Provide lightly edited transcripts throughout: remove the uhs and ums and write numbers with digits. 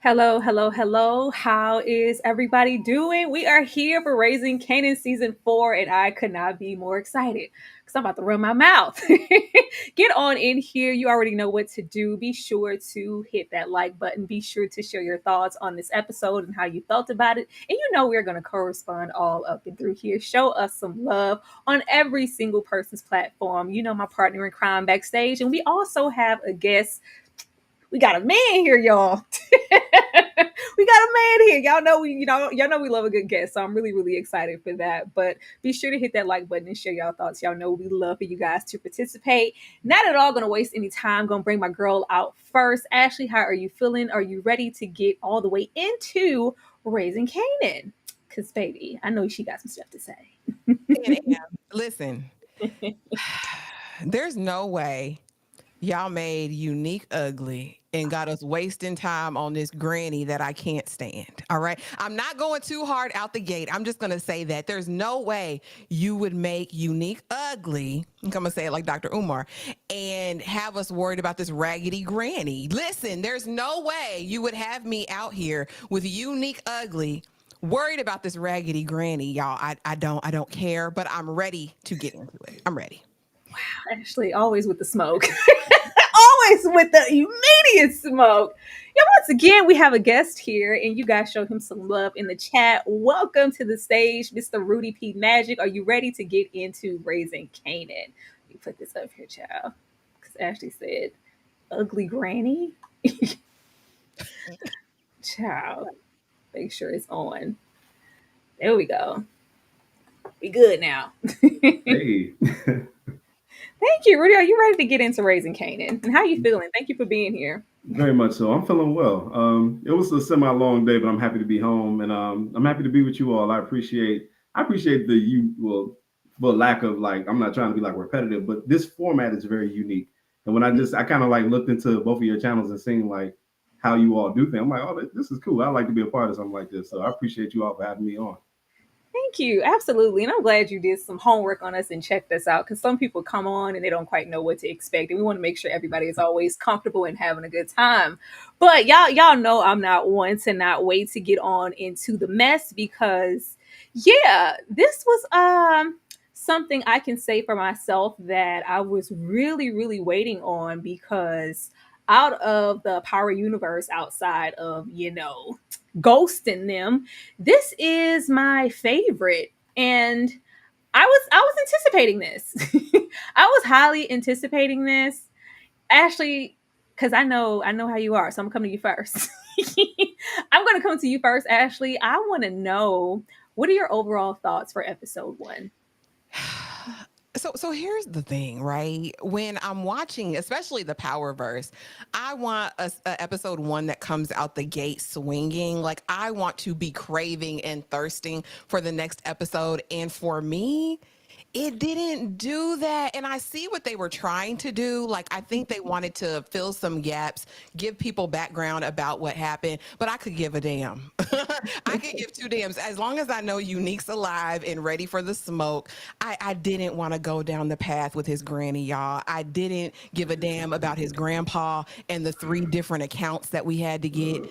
Hello, hello, hello. How is everybody doing? We are here for Raising Kanan season 4, and I could not be more excited because I'm about to run my mouth. Get on in here. You already know what to do. Be sure to hit that like button. Be sure to share your thoughts on this episode and how you felt about it. And you know we're going to correspond all up and through here. Show us some love on every single person's platform. You know, my partner in crime backstage. And we also have a guest. We got a man here, y'all. We got a man here. Y'all know we love a good guest. So I'm really, really excited for that. But be sure to hit that like button and share y'all thoughts. Y'all know we love for you guys to participate. Not at all gonna waste any time. Gonna bring my girl out first. Ashley, how are you feeling? Are you ready to get all the way into Raising Kanan? Because baby, I know she got some stuff to say. Listen, there's no way y'all made Unique ugly and got us wasting time on this granny that I can't stand. All right. I'm not going too hard out the gate. I'm just going to say that there's no way you would make Unique ugly. I'm going to say it like Dr. Umar and have us worried about this raggedy granny. Listen, there's no way you would have me out here with Unique ugly worried about this raggedy granny, y'all. I don't care, but I'm ready to get into it. I'm ready. Wow, Ashley, always with the smoke. Always with the immediate smoke. Yeah, once again, we have a guest here, and you guys show him some love in the chat. Welcome to the stage, Mr. Rudy P. Magic. Are you ready to get into Raising Kanan? You put this up here, child. Because Ashley said, ugly granny. Child. Make sure it's on. There we go. We good now. Hey. Thank you, Rudy. Are you ready to get into Raising Kanan? And how are you feeling? Thank you for being here. Very much so. I'm feeling well. It was a semi-long day, but I'm happy to be home, and I'm happy to be with you all. I appreciate for lack of like, I'm not trying to be like repetitive, but this format is very unique. And when I kind of like looked into both of your channels and seeing like how you all do things, I'm like, oh, this is cool. I like to be a part of something like this. So I appreciate you all for having me on. Thank you. Absolutely. And I'm glad you did some homework on us and checked us out because some people come on and they don't quite know what to expect. And we want to make sure everybody is always comfortable and having a good time. But y'all know I'm not one to not wait to get on into the mess because yeah, this was something I can say for myself that I was really, really waiting on because out of the Power Universe, outside of, Ghost in them, this is my favorite. And I was anticipating this. I was highly anticipating this. Ashley, because I know how you are, so I'm gonna come to you first. I'm gonna come to you first, Ashley. I want to know, what are your overall thoughts for episode one? So here's the thing, right? When I'm watching, especially the Powerverse, I want a episode one that comes out the gate swinging. Like, I want to be craving and thirsting for the next episode. And for me, it didn't do that. And I see what they were trying to do. Like, I think they wanted to fill some gaps, give people background about what happened, but I could give a damn. I could give two damns. As long as I know Unique's alive and ready for the smoke, I didn't want to go down the path with his granny, y'all. I didn't give a damn about his grandpa and the three different accounts that we had to get,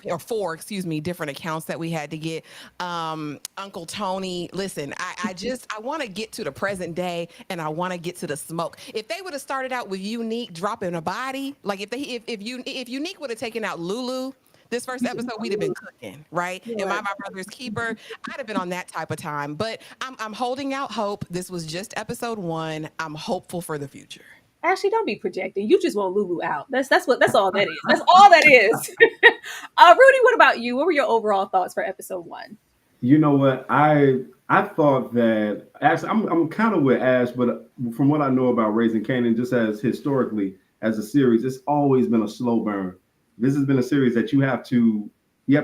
or four, excuse me, different accounts that we had to get. Uncle Tony, listen, I want to get to the present day, and I want to get to the smoke. If they would have started out with Unique dropping a body, like if Unique would have taken out Lulu this first episode, we'd have been cooking, right? Am I my brother's keeper? I'd have been on that type of time. But I'm holding out hope. This was just episode one. I'm hopeful for the future. Ashley, don't be projecting. You just want Lulu out. That's all that is. That's all that is. Rudy, what about you? What were your overall thoughts for episode one? You know what? I thought that actually I'm kind of with Ash, but from what I know about Raising Kanan, just as historically as a series, it's always been a slow burn. This has been a series that you have to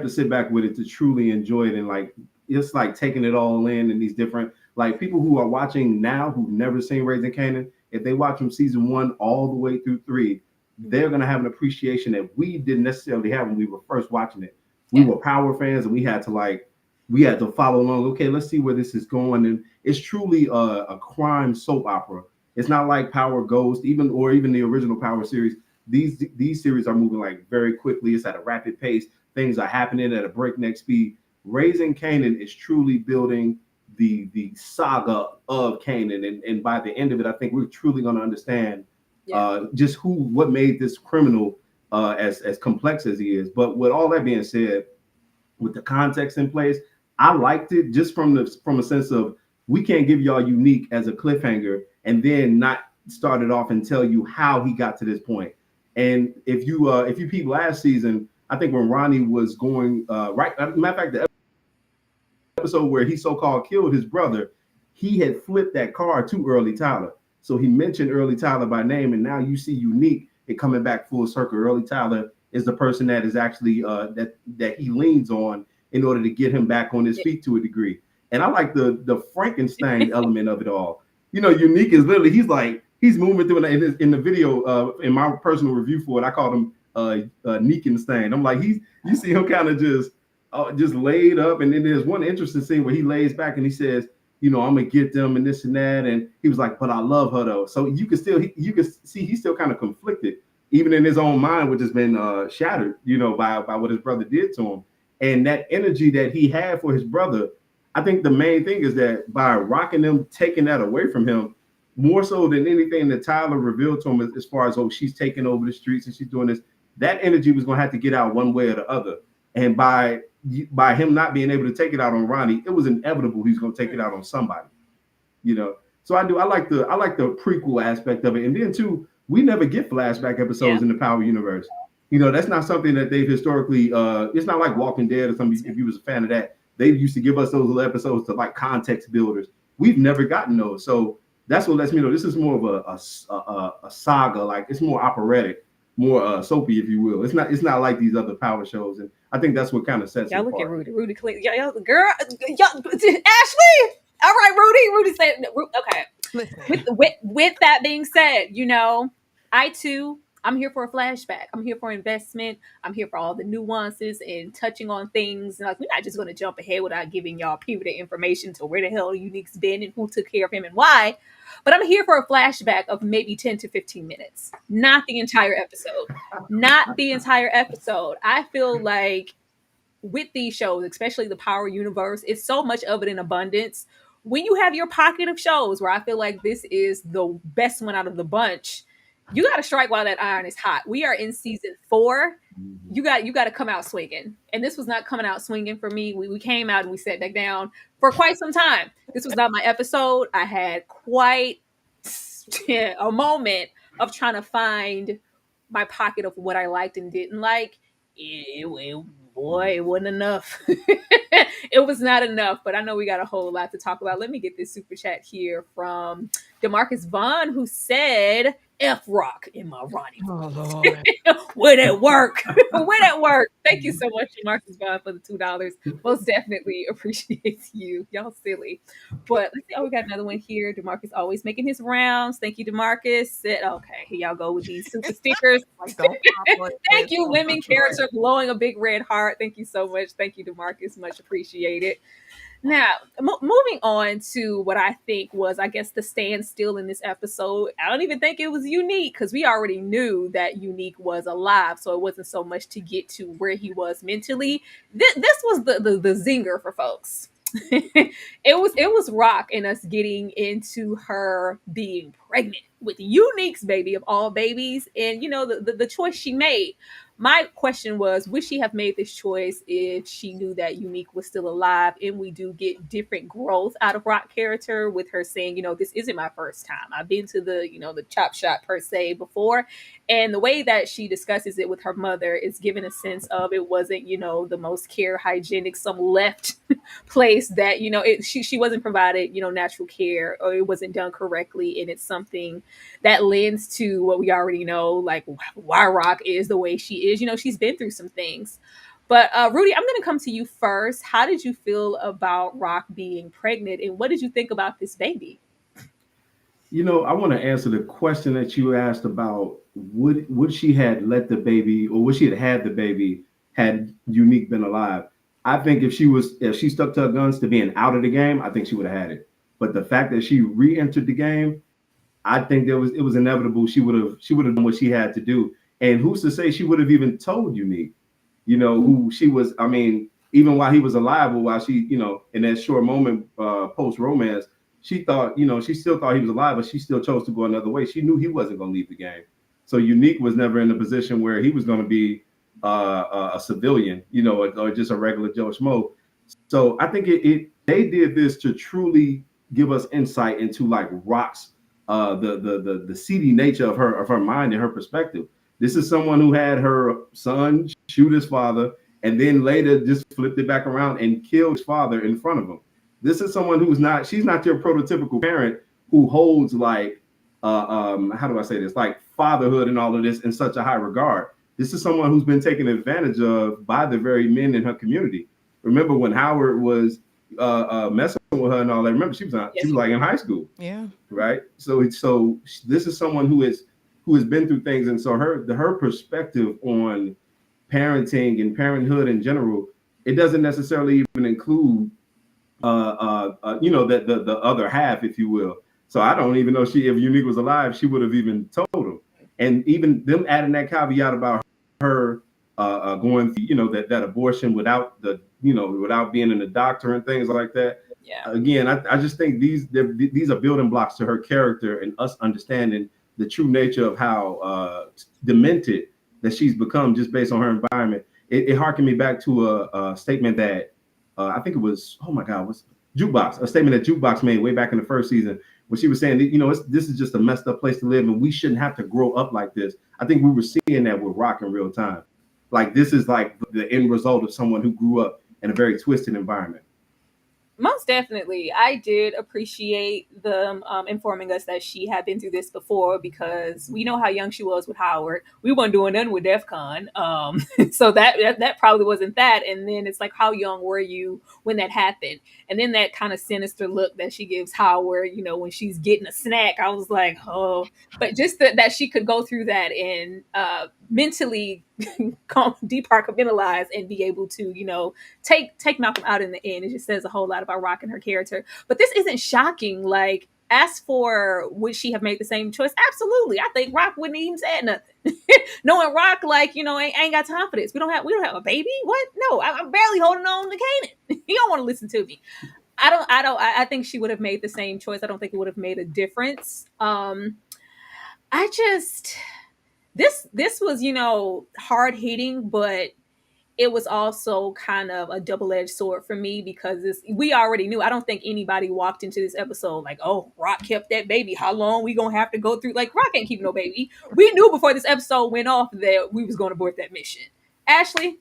sit back with it to truly enjoy it, and like it's like taking it all in, and these different, like, people who are watching now who've never seen Raising Kanan, if they watch from season one all the way through three, they're gonna have an appreciation that we didn't necessarily have when we were first watching it. We were Power fans, and we had to follow along. Okay, let's see where this is going. And it's truly a crime soap opera. It's not like Power Ghost, even the original Power series. These series are moving like very quickly. It's at a rapid pace. Things are happening at a breakneck speed. Raising Kanan is truly building the saga of Kanan, and by the end of it, I think we're truly going to understand just what made this criminal as complex as he is. But with all that being said, with the context in place, I liked it just from a sense of, we can't give y'all Unique as a cliffhanger and then not start it off and tell you how he got to this point. And if you people last season, I think when Ronnie was going right, matter of fact, the episode where he so-called killed his brother, he had flipped that car to Early Tyler. So he mentioned Early Tyler by name, and now you see Unique it coming back full circle. Early Tyler is the person that is actually that he leans on in order to get him back on his feet to a degree. And I like the Frankenstein element of it all. Unique is literally, he's moving through in the video, in my personal review for it, I called him Neekenstein. I'm like, you see him kind of just laid up, and then there's one interesting scene where he lays back and he says, I'm gonna get them and this and that, and he was like, but I love her though. So you can see he's still kind of conflicted, even in his own mind, which has been shattered, by what his brother did to him. And that energy that he had for his brother, I think the main thing is that by rocking them, taking that away from him, more so than anything that Tyler revealed to him as far as, oh, she's taking over the streets and she's doing this, that energy was going to have to get out one way or the other. And by him not being able to take it out on Ronnie, it was inevitable he's going to take it out on somebody. So I like the prequel aspect of it. And then too, we never get flashback episodes in the Power universe. That's not something that they've historically, it's not like Walking Dead or something. If you was a fan of that, they used to give us those little episodes to like context builders. We've never gotten those. So that's what lets me know this is more of a saga. Like, it's more operatic, more soapy, if you will. It's not like these other Power shows. And I think that's what kind of sets it apart. Y'all look at Rudy clean. Y'all, girl, Ashley. All right, Rudy said, okay. With that being said, I'm here for a flashback. I'm here for investment. I'm here for all the nuances and touching on things. Like, we're not just going to jump ahead without giving y'all pivotal information to where the hell Unique's been and who took care of him and why. But I'm here for a flashback of maybe 10 to 15 minutes, not the entire episode. Not the entire episode. I feel like with these shows, especially the Power universe, it's so much of it in abundance. When you have your pocket of shows where I feel like this is the best one out of the bunch, You got to strike while that iron is hot. We are in season 4. Mhm. You got to come out swinging. And this was not coming out swinging for me. We came out and we sat back down for quite some time. This was not my episode. I had quite a moment of trying to find my pocket of what I liked and didn't like. Boy, it wasn't enough. It was not enough, but I know we got a whole lot to talk about. Let me get this super chat here from Demarcus Vaughn, who said, F Rock in my Ronnie Oh voice. Lord. Win at work. Win at work. Thank you so much, Demarcus Vaughn, for the $2. Most definitely appreciate you. Y'all silly. But let's see. Oh, we got another one here. Demarcus always making his rounds. Thank you, Demarcus. Okay, here y'all go with these super stickers. Don't follow Thank this. you, Don't women follow it. character glowing a big red heart. Thank you so much. Thank you, Demarcus. Much appreciated. Now, moving on to what I think was, I guess, the standstill in this episode. I don't even think it was Unique because we already knew that Unique was alive, so it wasn't so much to get to where he was mentally. This was the zinger for folks. It was Rock and us getting into her being pregnant with Unique's baby of all babies, and the choice she made. My question was, would she have made this choice if she knew that Unique was still alive? And we do get different growth out of Rock character with her saying, this isn't my first time. I've been to the chop shop per se before. And the way that she discusses it with her mother is given a sense of it wasn't, the most care hygienic, some left place that, she wasn't provided, natural care, or it wasn't done correctly. And it's something that lends to what we already know, like why Rock is the way she is. She's been through some things. But Rudy, I'm going to come to you first. How did you feel about Rock being pregnant, and what did you think about this baby? I want to answer the question that you asked about would she had let the baby, or would she had the baby had Unique been alive? I think if she stuck to her guns to being out of the game, I think she would have had it. But the fact that she re-entered the game, I think it was inevitable. She would have done what she had to do. And who's to say she would have even told Unique, who she was? I mean, even while he was alive, or while she, in that short moment post romance, she thought, she still thought he was alive, but she still chose to go another way. She knew he wasn't going to leave the game. So Unique was never in a position where he was going to be a civilian, or just a regular Joe Schmo. So I think they did this to truly give us insight into like Rock's the seedy nature of her mind and her perspective. This is someone who had her son shoot his father, and then later just flipped it back around and killed his father in front of him. This is someone she's not your prototypical parent who holds like how do I say this, like fatherhood and all of this in such a high regard. This is someone who's been taken advantage of by the very men in her community. Remember when Howard was messing with her and all that? Remember she was like in high school. Yeah. Right. So this is someone who has been through things, and so her perspective on parenting and parenthood in general, it doesn't necessarily even include that the other half, if you will. So I don't even know if Unique was alive, she would have even told him. And even them adding that caveat about her going through, that abortion without without being in a doctor and things like that. Yeah. Again, I just think these are building blocks to her character and us understanding the true nature of how demented that she's become just based on her environment. It harkened me back to a statement that I think it was, oh my God, what's Jukebox, a statement that Jukebox made way back in the first season, when she was saying, this is just a messed up place to live and we shouldn't have to grow up like this. I think we were seeing that with Rock in real time. Like, this is like the end result of someone who grew up in a very twisted environment. Most definitely. I did appreciate them informing us that she had been through this before, because we know how young she was with Howard. We weren't doing nothing with DEF CON. So that probably wasn't that. And then it's like, how young were you when that happened? And then that kind of sinister look that she gives Howard, when she's getting a snack, I was like, oh. But just that she could go through that and mentally departmentalize and be able to, take Malcolm out in the end. It just says a whole lot about Rock and her character. But this isn't shocking. Like, as for would she have made the same choice? Absolutely. I think Rock wouldn't even say nothing. Knowing Rock, like, ain't got time for this. We don't have a baby. What? No, I'm barely holding on to Kanan. He don't want to listen to me. I think she would have made the same choice. I don't think it would have made a difference. I just this was, hard hitting, but it was also kind of a double-edged sword for me because we already knew. I don't think anybody walked into this episode like, oh, Rock kept that baby. How long we gonna have to go through? Like, Rock ain't keep no baby. We knew before this episode went off that we was gonna abort that mission. Ashley.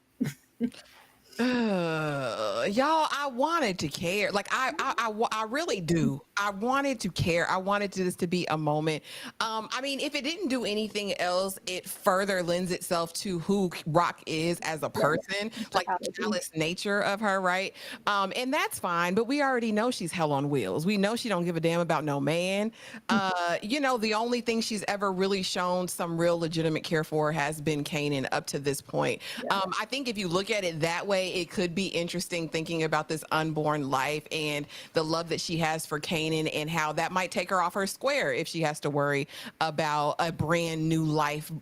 Y'all, I wanted to care. Like I really do. I wanted to care. I wanted this to be a moment. I mean, if it didn't do anything else, it further lends itself to who Rock is as a person, like the callous nature of her, right? And that's fine. But we already know she's hell on wheels. We know she don't give a damn about no man. The only thing she's ever really shown some real legitimate care for has been Kanan up to this point. I think if you look at it that way, it could be interesting thinking about this unborn life and the love that she has for Kanan and how that might take her off her square if she has to worry about a brand new life,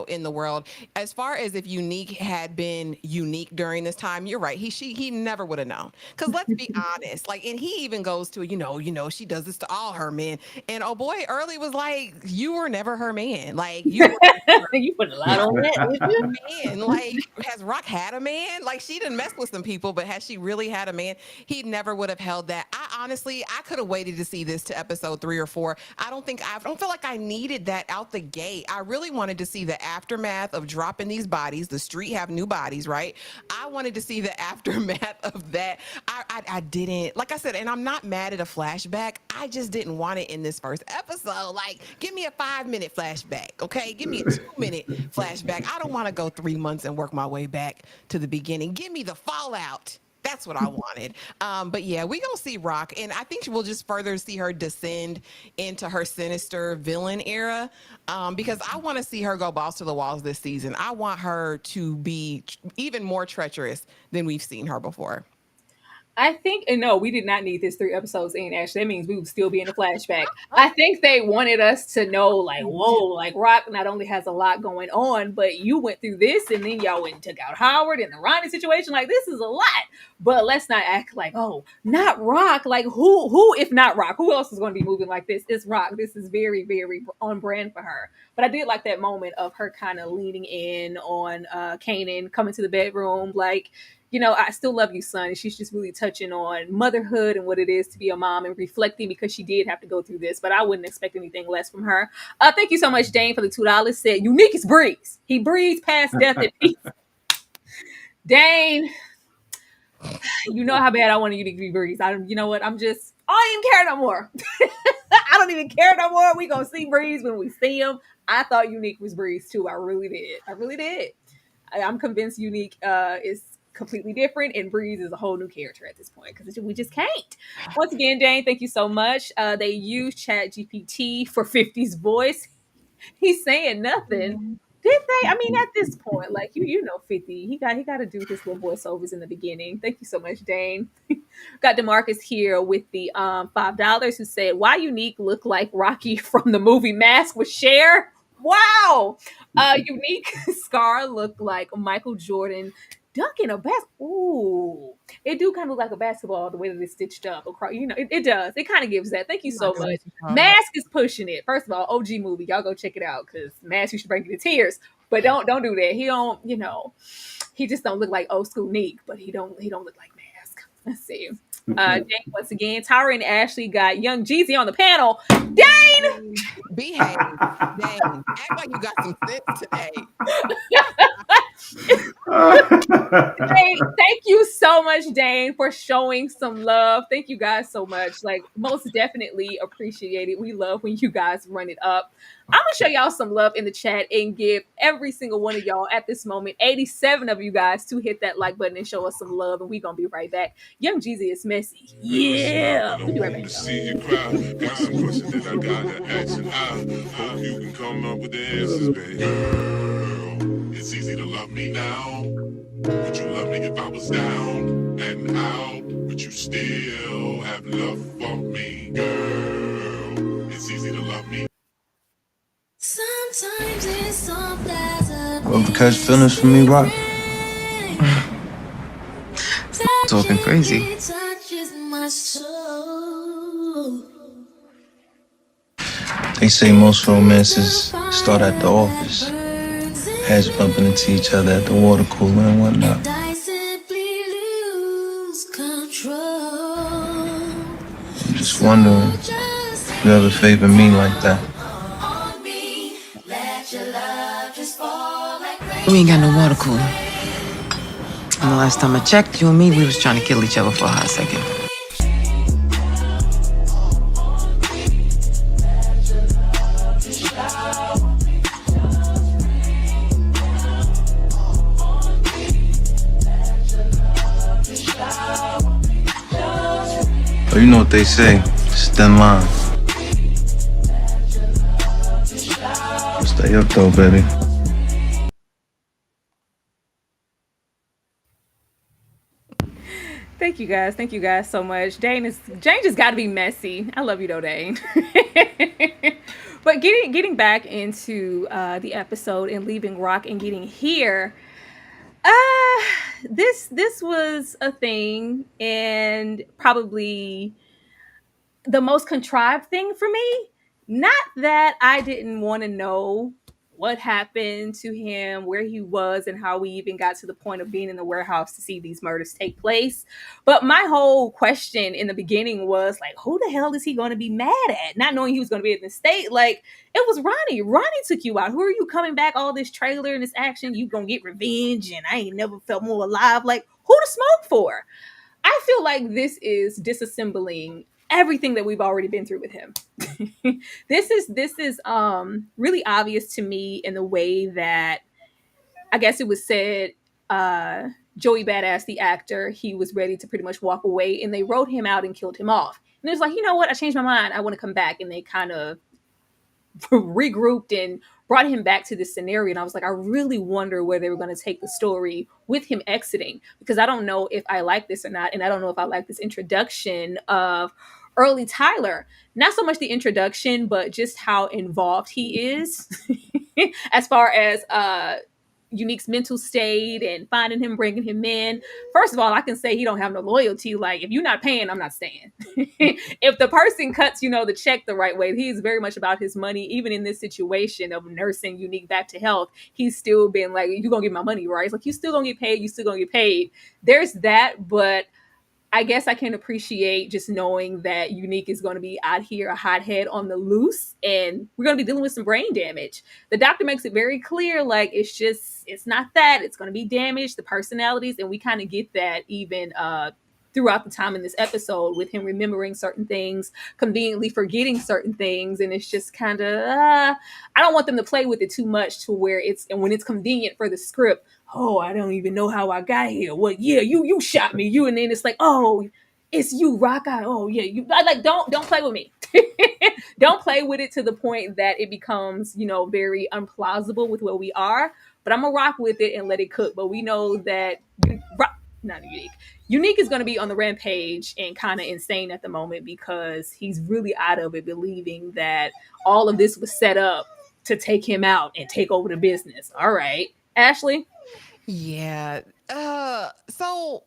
in the world. As far as if Unique had been unique during this time, you're right. He never would have known. Because let's be honest, like, and he even goes to, she does this to all her men. And oh boy, Early was like, you were never her man. Like you you put a lot on that. Man, like, has Rock had a man? Like, she didn't mess with some people, but has she really had a man? He never would have held that. I could have waited to see this to episode 3 or 4. I don't feel like I needed that out the gate. I really wanted to see the aftermath of dropping these bodies. The street have new bodies, right? I wanted to see the aftermath of that. I didn't, like I said, and I'm not mad at a flashback. I just didn't want it in this first episode. Like, give me a 5-minute flashback, okay? Give me a 2-minute flashback. I don't want to go 3 months and work my way back to the beginning. Give me the fallout. That's what I wanted. But yeah, we gonna see Rock, and I think we'll just further see her descend into her sinister villain era. Because I want to see her go balls to the walls this season. I want her to be even more treacherous than we've seen her before. I think, and no, we did not need this 3 episodes in. Actually, that means we would still be in a flashback. I think they wanted us to know, like, whoa, like Rock not only has a lot going on, but you went through this, and then y'all went and took out Howard and the Ronnie situation. Like, this is a lot. But let's not act like, oh, not Rock. Like, who, if not Rock, who else is going to be moving like this? It's Rock. This is very, very on brand for her. But I did like that moment of her kind of leaning in on Kanan, coming to the bedroom, like, I still love you, son. And she's just really touching on motherhood and what it is to be a mom and reflecting because she did have to go through this, but I wouldn't expect anything less from her. Thank you so much, Dane, for the $2. Said, Unique is breeze. He breathes past death and peace. Dane, you know how bad I want Unique to be breeze. You know what? I don't even care no more. I don't even care no more. We gonna see Breeze when we see him. I thought Unique was Breeze too. I really did. I'm convinced Unique is completely different, and Breeze is a whole new character at this point because we just can't. Once again, Dane, thank you so much. They use ChatGPT for 50's voice. He's saying nothing. Did they? I mean, at this point, like you know, 50, he got to do his little voiceovers in the beginning. Thank you so much, Dane. Got DeMarcus here with the $5 who said, "Why Unique look like Rocky from the movie Mask with Cher?" Wow. Unique Scar looked like Michael Jordan dunking a basketball. Ooh, it do kind of look like a basketball the way that it's stitched up across. It does. It kind of gives that. Thank you so much. Mask is pushing it. First of all, OG movie, y'all go check it out because Mask, you should bring you to tears. But don't do that. He don't. He just don't look like old school Neek, but he don't look like Mask. Let's see. Dane once again. Tyra and Ashley got Young Jeezy on the panel. Dane, behave. Dane, act like you got some sense today. Hey, thank you so much, Dane, for showing some love. Thank you guys so much. Like, most definitely appreciate it. We love when you guys run it up. I'm gonna show y'all some love in the chat and give every single one of y'all at this moment, 87 of you guys, to hit that like button and show us some love, and we're gonna be right back. Young Jeezy is messy. Yeah. We'll be right back. See you cry. Got some questions that I gotta ask, and I hope you can come up with the answers, baby. Girl, it's easy to love me now. Would you love me if I was down and out? But you still have love for me, girl. It's easy to love me. Sometimes it's soft as a Well, because feelings for me, Rock. Talking crazy. They say most romances start at the office. Heads bumping into each other at the water cooler and whatnot. I simply lose control. I'm just wondering if you ever favor me like that. We ain't got no water cooler. And the last time I checked, you and me, we was trying to kill each other for a hot second. Oh, you know what they say, it's a thin line. Stay up though, baby. Thank you guys. Thank you guys so much. Jane just got to be messy. I love you though, Dane. But getting back into the episode and leaving Rock and getting here, this was a thing, and probably the most contrived thing for me. Not that I didn't want to know what happened to him, where he was, and how we even got to the point of being in the warehouse to see these murders take place. But my whole question in the beginning was like, who the hell is he going to be mad at? Not knowing he was going to be in the state. Like, it was Ronnie. Ronnie took you out. Who are you coming back? All this trailer and this action. You going to get revenge. And I ain't never felt more alive. Like, who to smoke for? I feel like this is disassembling everything that we've already been through with him. This is really obvious to me in the way that I guess it was said Joey Badass, the actor, he was ready to pretty much walk away, and they wrote him out and killed him off. And it was like, you know what? I changed my mind. I want to come back. And they kind of regrouped and brought him back to this scenario. And I was like, I really wonder where they were going to take the story with him exiting, because I don't know if I like this or not. And I don't know if I like this introduction of early Tyler. Not so much the introduction, but just how involved he is as far as Unique's mental state and finding him, bringing him in. First of all, I can say he don't have no loyalty. Like, if you're not paying, I'm not staying. If the person cuts, the check the right way, he's very much about his money. Even in this situation of nursing Unique back to health, he's still been like, you're going to get my money, right? It's like, you still going to get paid. You still going to get paid. There's that, but I guess I can appreciate just knowing that Unique is going to be out here a hothead on the loose, and we're going to be dealing with some brain damage. The doctor makes it very clear, like, it's not that. It's going to be damage, the personalities, and we kind of get that even throughout the time in this episode with him remembering certain things, conveniently forgetting certain things, and it's just kind of, I don't want them to play with it too much to where and when it's convenient for the script, oh, I don't even know how I got here. Well, yeah, you shot me, and then it's like, oh, it's you, Rock. Oh, yeah, you. Don't play with me. Don't play with it to the point that it becomes, very unplausible with where we are. But I'm gonna rock with it and let it cook. But we know that not Unique. Unique is going to be on the rampage and kind of insane at the moment because he's really out of it, believing that all of this was set up to take him out and take over the business. All right, Ashley. Yeah. So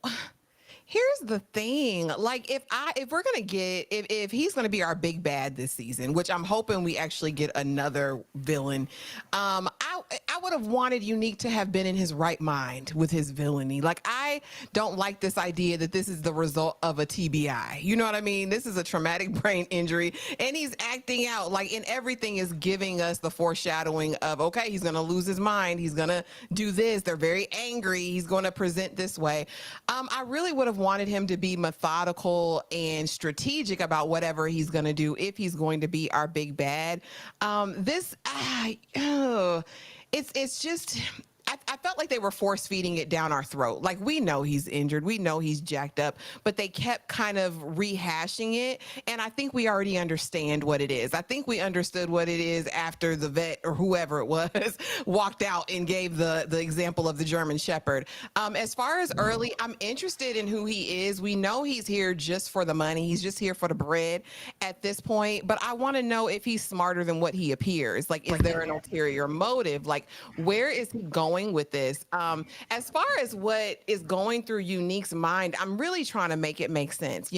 here's the thing. Like, if we're gonna get if he's gonna be our big bad this season, which I'm hoping we actually get another villain, I would have wanted Unique to have been in his right mind with his villainy. Like, I don't like this idea that this is the result of a TBI. You know what I mean? This is a traumatic brain injury, and he's acting out like, and everything is giving us the foreshadowing of, okay, he's gonna lose his mind. He's gonna do this. They're very angry. He's gonna present this way. I really would have wanted him to be methodical and strategic about whatever he's going to do if he's going to be our big bad. It's just, I felt like they were force feeding it down our throat. Like, we know he's injured. We know he's jacked up, but they kept kind of rehashing it. And I think we already understand what it is. I think we understood what it is after the vet or whoever it was walked out and gave the example of the German Shepherd. As far as early, I'm interested in who he is. We know he's here just for the money. He's just here for the bread at this point. But I want to know if he's smarter than what he appears. Like, is there an ulterior motive? Like, where is he going going with this. As far as what is going through Unique's mind, I'm really trying to make it make sense.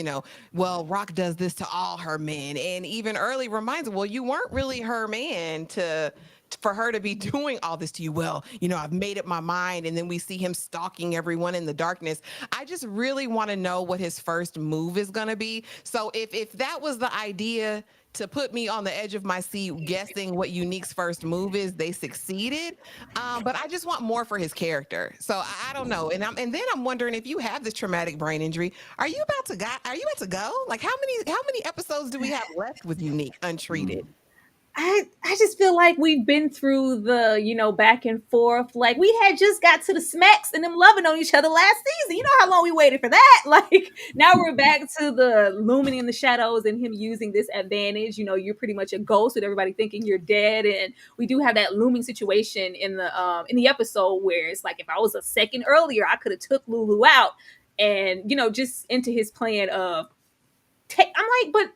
Well, Rock does this to all her men, and even early reminds, well, you weren't really her man for her to be doing all this to you. Well, I've made up my mind. And then we see him stalking everyone in the darkness. I just really want to know what his first move is going to be. So if that was the idea to put me on the edge of my seat, guessing what Unique's first move is, they succeeded. But I just want more for his character. So I don't know. And then I'm wondering, if you have this traumatic brain injury, are you about to go? Like, how many episodes do we have left with Unique untreated? I just feel like we've been through the, back and forth. Like, we had just got to the smacks and them loving on each other last season. You know how long we waited for that? Like, now we're back to the looming in the shadows and him using this advantage. You're pretty much a ghost with everybody thinking you're dead. And we do have that looming situation in the episode where it's like, if I was a second earlier, I could have took Lulu out and, just into his plan of I'm like, but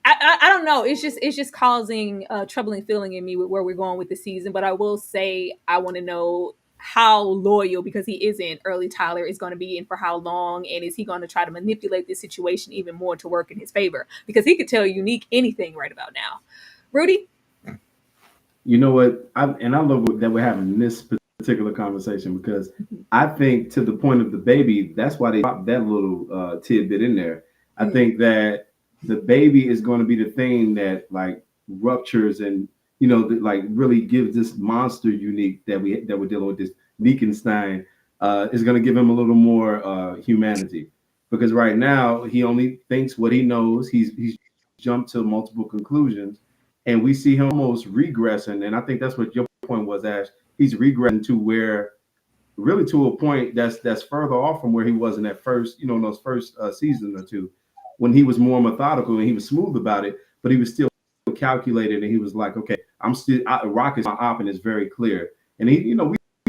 I don't know. It's just causing a troubling feeling in me with where we're going with the season. But I will say I want to know how loyal, because he isn't, early Tyler is going to be, and for how long, and is he going to try to manipulate this situation even more to work in his favor? Because he could tell Unique anything right about now. Rudy? You know what? I love that we're having this particular conversation, because I think, to the point of the baby, that's why they dropped that little tidbit in there. I think that the baby is going to be the thing that like ruptures and like really gives this monster Unique that we're dealing with, this Niekenstein, is going to give him a little more humanity, because right now he only thinks what he knows. He's jumped to multiple conclusions, and we see him almost regressing. And I think that's what your point was, Ash. He's regressing to where, really, to a point that's further off from where he was in that first, in those first season or two, when he was more methodical and he was smooth about it, but he was still calculated, and he was like, okay, Rock is my op, and it's very clear. And he,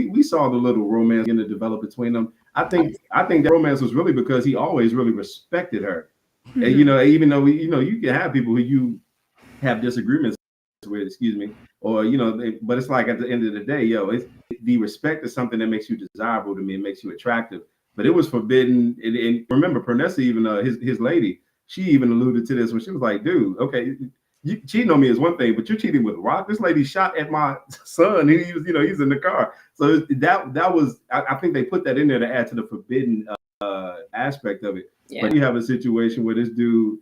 we saw the little romance going to develop between them. I think that romance was really because he always really respected her. And, even though you can have people who you have disagreements with, excuse me, or but it's like, at the end of the day, the respect is something that makes you desirable to me, and makes you attractive. But it was forbidden. And remember, Pernessa, even his lady, she even alluded to this when she was like, dude, okay, you cheating on me is one thing, but you're cheating with Rock. This lady shot at my son. He was, he's in the car. So that was, I think they put that in there to add to the forbidden aspect of it. Yeah. But you have a situation where this dude,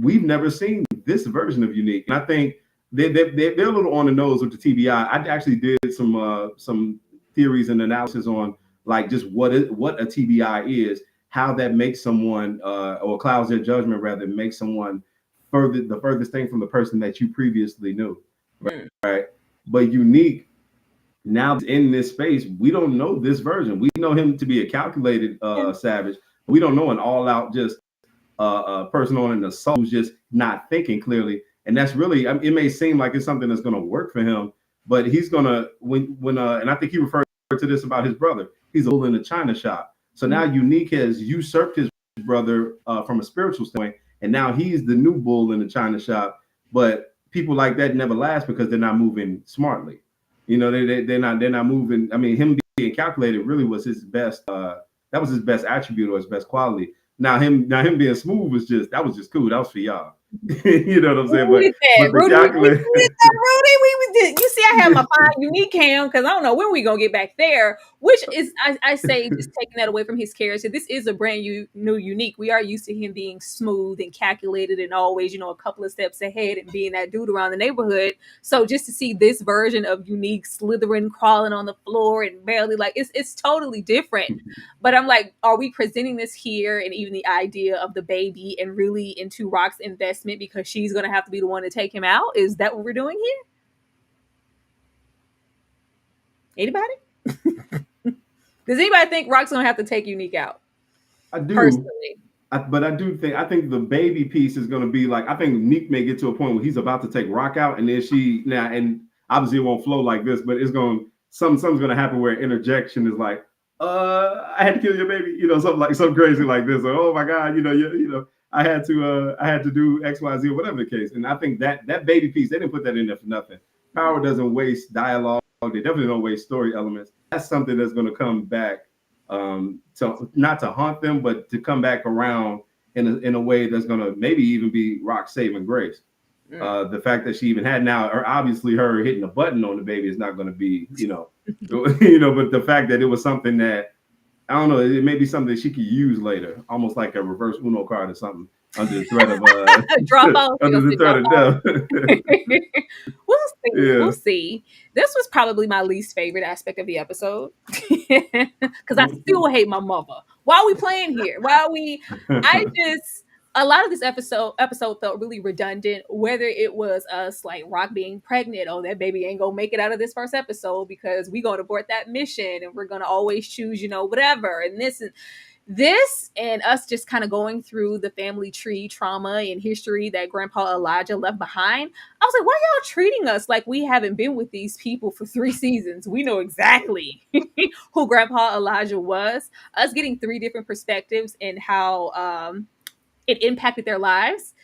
we've never seen this version of Unique. And I think they're a little on the nose with the TBI. I actually did some theories and analysis on like just what a TBI is, how that makes someone or clouds their judgment, rather, makes someone the furthest thing from the person that you previously knew, right? But Unique, now in this space, we don't know this version. We know him to be a calculated savage. We don't know an all-out just person on an assault who's just not thinking clearly. And that's really, it may seem like it's something that's going to work for him, but he's gonna and I think he referred to this about his brother. He's a bull in a china shop. So now Unique has usurped his brother from a spiritual standpoint, and now he's the new bull in the china shop. But people like that never last, because they're not moving smartly. They're not moving. I mean, him being calculated really was his best. That was his best attribute, or his best quality. Now him being smooth was just cool. That was for y'all. You know what I'm saying? Rudy, you see, I have my fine Unique cam, because I don't know when we're gonna get back there. Which is, I say, just taking that away from his character. This is a brand new Unique. We are used to him being smooth and calculated, and always, a couple of steps ahead, and being that dude around the neighborhood. So just to see this version of Unique slithering, crawling on the floor, and barely, like, it's totally different. But I'm like, are we presenting this here, and even the idea of the baby, and really into Rock's investment, because she's going to have to be the one to take him out? Is that what we're doing here? Anybody? Does anybody think Rock's going to have to take Unique out? I do. Personally. But I think the baby piece is going to be like, I think Unique may get to a point where he's about to take Rock out, and then and obviously it won't flow like this, but it's something's going to happen where interjection is like, I had to kill your baby, something crazy like this. Or, oh my God, I had to do X, Y, Z, or whatever the case. And I think that baby piece, they didn't put that in there for nothing. Power doesn't waste dialogue They definitely don't waste story elements. That's something that's going to come back, to not to haunt them, but to come back around in a way that's going to maybe even be Rock's saving grace. The fact that she even had now, or obviously her hitting a button on the baby is not going to be, but the fact that it was something that, I don't know, it may be something that she could use later, almost like a reverse Uno card or something, under the threat of drop off. under the threat of death. We'll see. Yeah. We'll see. This was probably my least favorite aspect of the episode because I still hate my mother. Why are we playing here? A lot of this episode felt really redundant, whether it was us like Rock being pregnant, oh, that baby ain't gonna make it out of this first episode because we gonna abort that mission and we're gonna always choose, whatever. And this and us just kind of going through the family tree trauma and history that Grandpa Elijah left behind. I was like, why are y'all treating us like we haven't been with these people for 3 seasons? We know exactly who Grandpa Elijah was. Us getting 3 different perspectives and how it impacted their lives.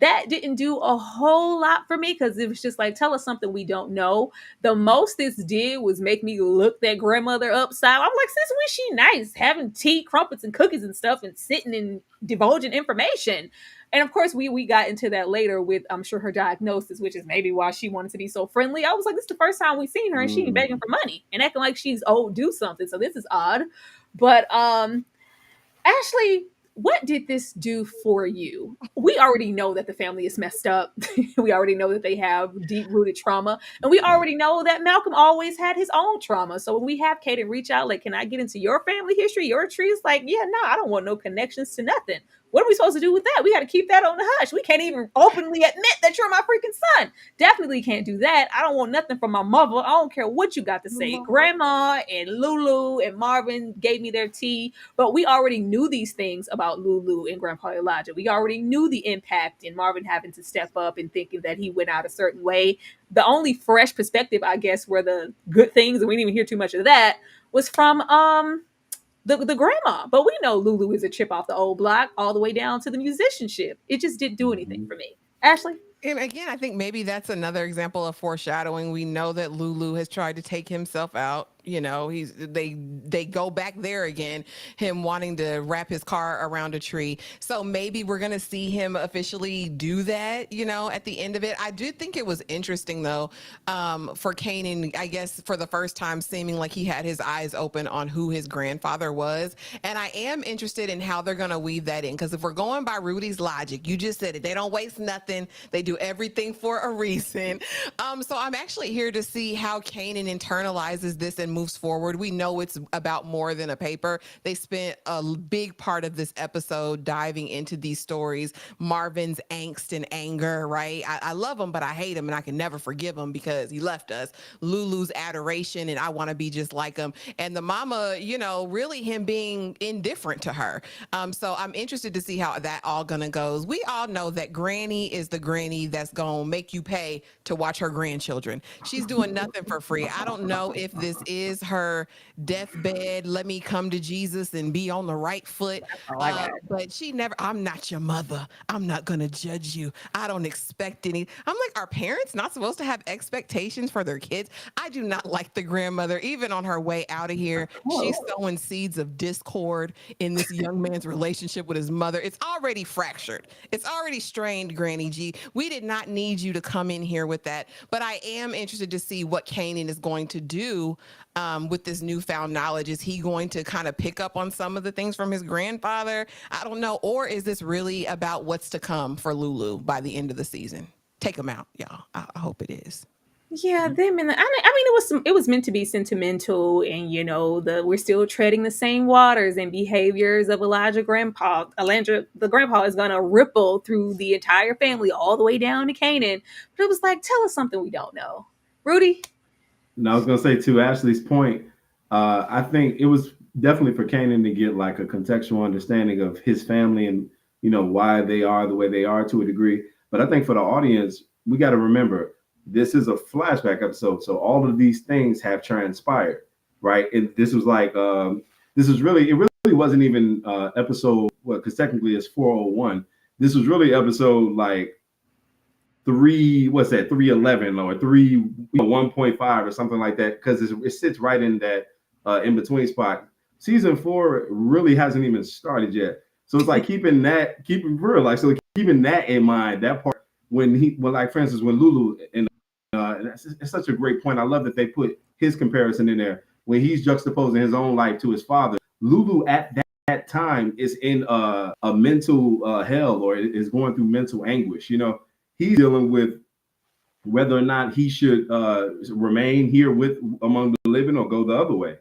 That didn't do a whole lot for me because it was just like, tell us something we don't know. The most this did was make me look that grandmother upside. I'm like, since when she nice, having tea, crumpets, and cookies and stuff and sitting and divulging information. And of course, we got into that later with, I'm sure, her diagnosis, which is maybe why she wanted to be so friendly. I was like, this is the first time we've seen her and she ain't begging for money and acting like she's do something. So this is odd. But Ashley, what did this do for you? We already know that the family is messed up. We already know that they have deep-rooted trauma. And we already know that Malcolm always had his own trauma. So when we have Kanan reach out, like, can I get into your family history, your tree? It's like, yeah, no, I don't want no connections to nothing. What are we supposed to do with that? We got to keep that on the hush. We can't even openly admit that you're my freaking son. Definitely can't do that. I don't want nothing from my mother. I don't care what you got to say. Grandma and Lulu and Marvin gave me their tea, but we already knew these things about Lulu and Grandpa Elijah. We already knew the impact in Marvin having to step up and thinking that he went out a certain way. The only fresh perspective, I guess, were the good things, and we didn't even hear too much of that, was from the grandma. But we know Lulu is a chip off the old block all the way down to the musicianship. It just didn't do anything for me. Ashley? And again, I think maybe that's another example of foreshadowing. We know that Lulu has tried to take himself out. They go back there again, him wanting to wrap his car around a tree. So maybe we're gonna see him officially do that, at the end of it. I do think it was interesting though, for Kanan, I guess for the first time seeming like he had his eyes open on who his grandfather was. And I am interested in how they're gonna weave that in, because if we're going by Rudy's logic, you just said it, they don't waste nothing. They do everything for a reason. So I'm actually here to see how Kanan internalizes this and moves forward. We know it's about more than a paper. They spent a big part of this episode diving into these stories. Marvin's angst and anger, right? I love him, but I hate him and I can never forgive him because he left us. Lulu's adoration and I want to be just like him. And the mama, really him being indifferent to her. So I'm interested to see how that all gonna goes. We all know that Granny is the Granny that's gonna make you pay to watch her grandchildren. She's doing nothing for free. I don't know if this is her deathbed, let me come to Jesus and be on the right foot. But she never, I'm not your mother. I'm not going to judge you. I don't expect any. I'm like, are parents not supposed to have expectations for their kids? I do not like the grandmother, even on her way out of here. She's sowing seeds of discord in this young man's relationship with his mother. It's already fractured. It's already strained, Granny G. We did not need you to come in here with that. But I am interested to see what Kanan is going to do with this newfound knowledge. Is he going to kind of pick up on some of the things from his grandfather? I don't know. Or is this really about what's to come for Lulu by the end of the season? Take him out, y'all. I hope it is. Yeah, them and it was meant to be sentimental, and we're still treading the same waters and behaviors of Elijah grandpa. The grandpa is gonna ripple through the entire family all the way down to Kanan. But it was like, tell us something we don't know, Rudy. And I was gonna say, to Ashley's point, I think it was definitely for Kanan to get like a contextual understanding of his family and why they are the way they are to a degree. But I think for the audience, we got to remember this is a flashback episode, so all of these things have transpired, right? This was like this is really, it really wasn't even episode, because technically it's 401. This was really episode like what's that, 311 or 1.5 or something like that, because it sits right in that in between spot. Season 4 really hasn't even started yet, so it's like keeping real, like, so keeping that in mind. That part like, for instance, when Lulu and it's such a great point. I love that they put his comparison in there when he's juxtaposing his own life to his father. Lulu at that time is in a mental hell, or is going through mental anguish. He's dealing with whether or not he should remain here with among the living or go the other way.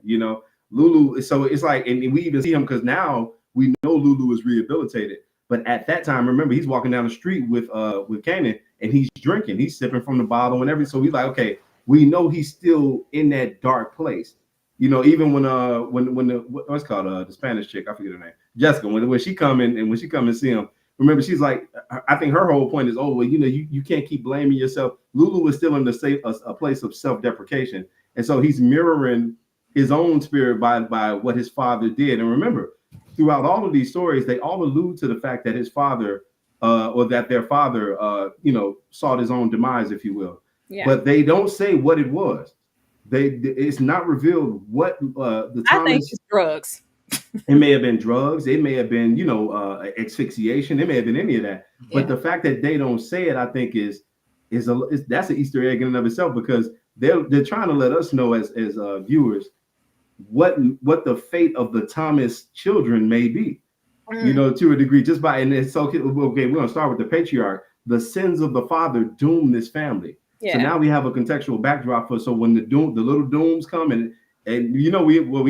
Lulu. So it's like, and we even see him because now we know Lulu is rehabilitated. But at that time, remember, he's walking down the street with Kanan, and he's drinking, he's sipping from the bottle and everything. So he's like, okay, we know he's still in that dark place. Even when what's called the Spanish chick, I forget her name, Jessica, when she come in and when she come and see him, remember, she's like, I think her whole point is, oh, well, you can't keep blaming yourself. Lulu is still in a place of self-deprecation. And so he's mirroring his own spirit by what his father did. And remember, throughout all of these stories, they all allude to the fact that his father, or that their father, sought his own demise, if you will. Yeah. But they don't say what it was. It's not revealed what the I think Thomas. it's drugs. It may have been drugs. It may have been, asphyxiation. It may have been any of that. Yeah. But the fact that they don't say it, I think, is that's an Easter egg in and of itself, because they're trying to let us know as viewers what the fate of the Thomas children may be. To a degree, just by, and it's okay. We're gonna start with the patriarch. The sins of the father doom this family. Yeah. So now we have a contextual backdrop for, so when the little dooms come, and we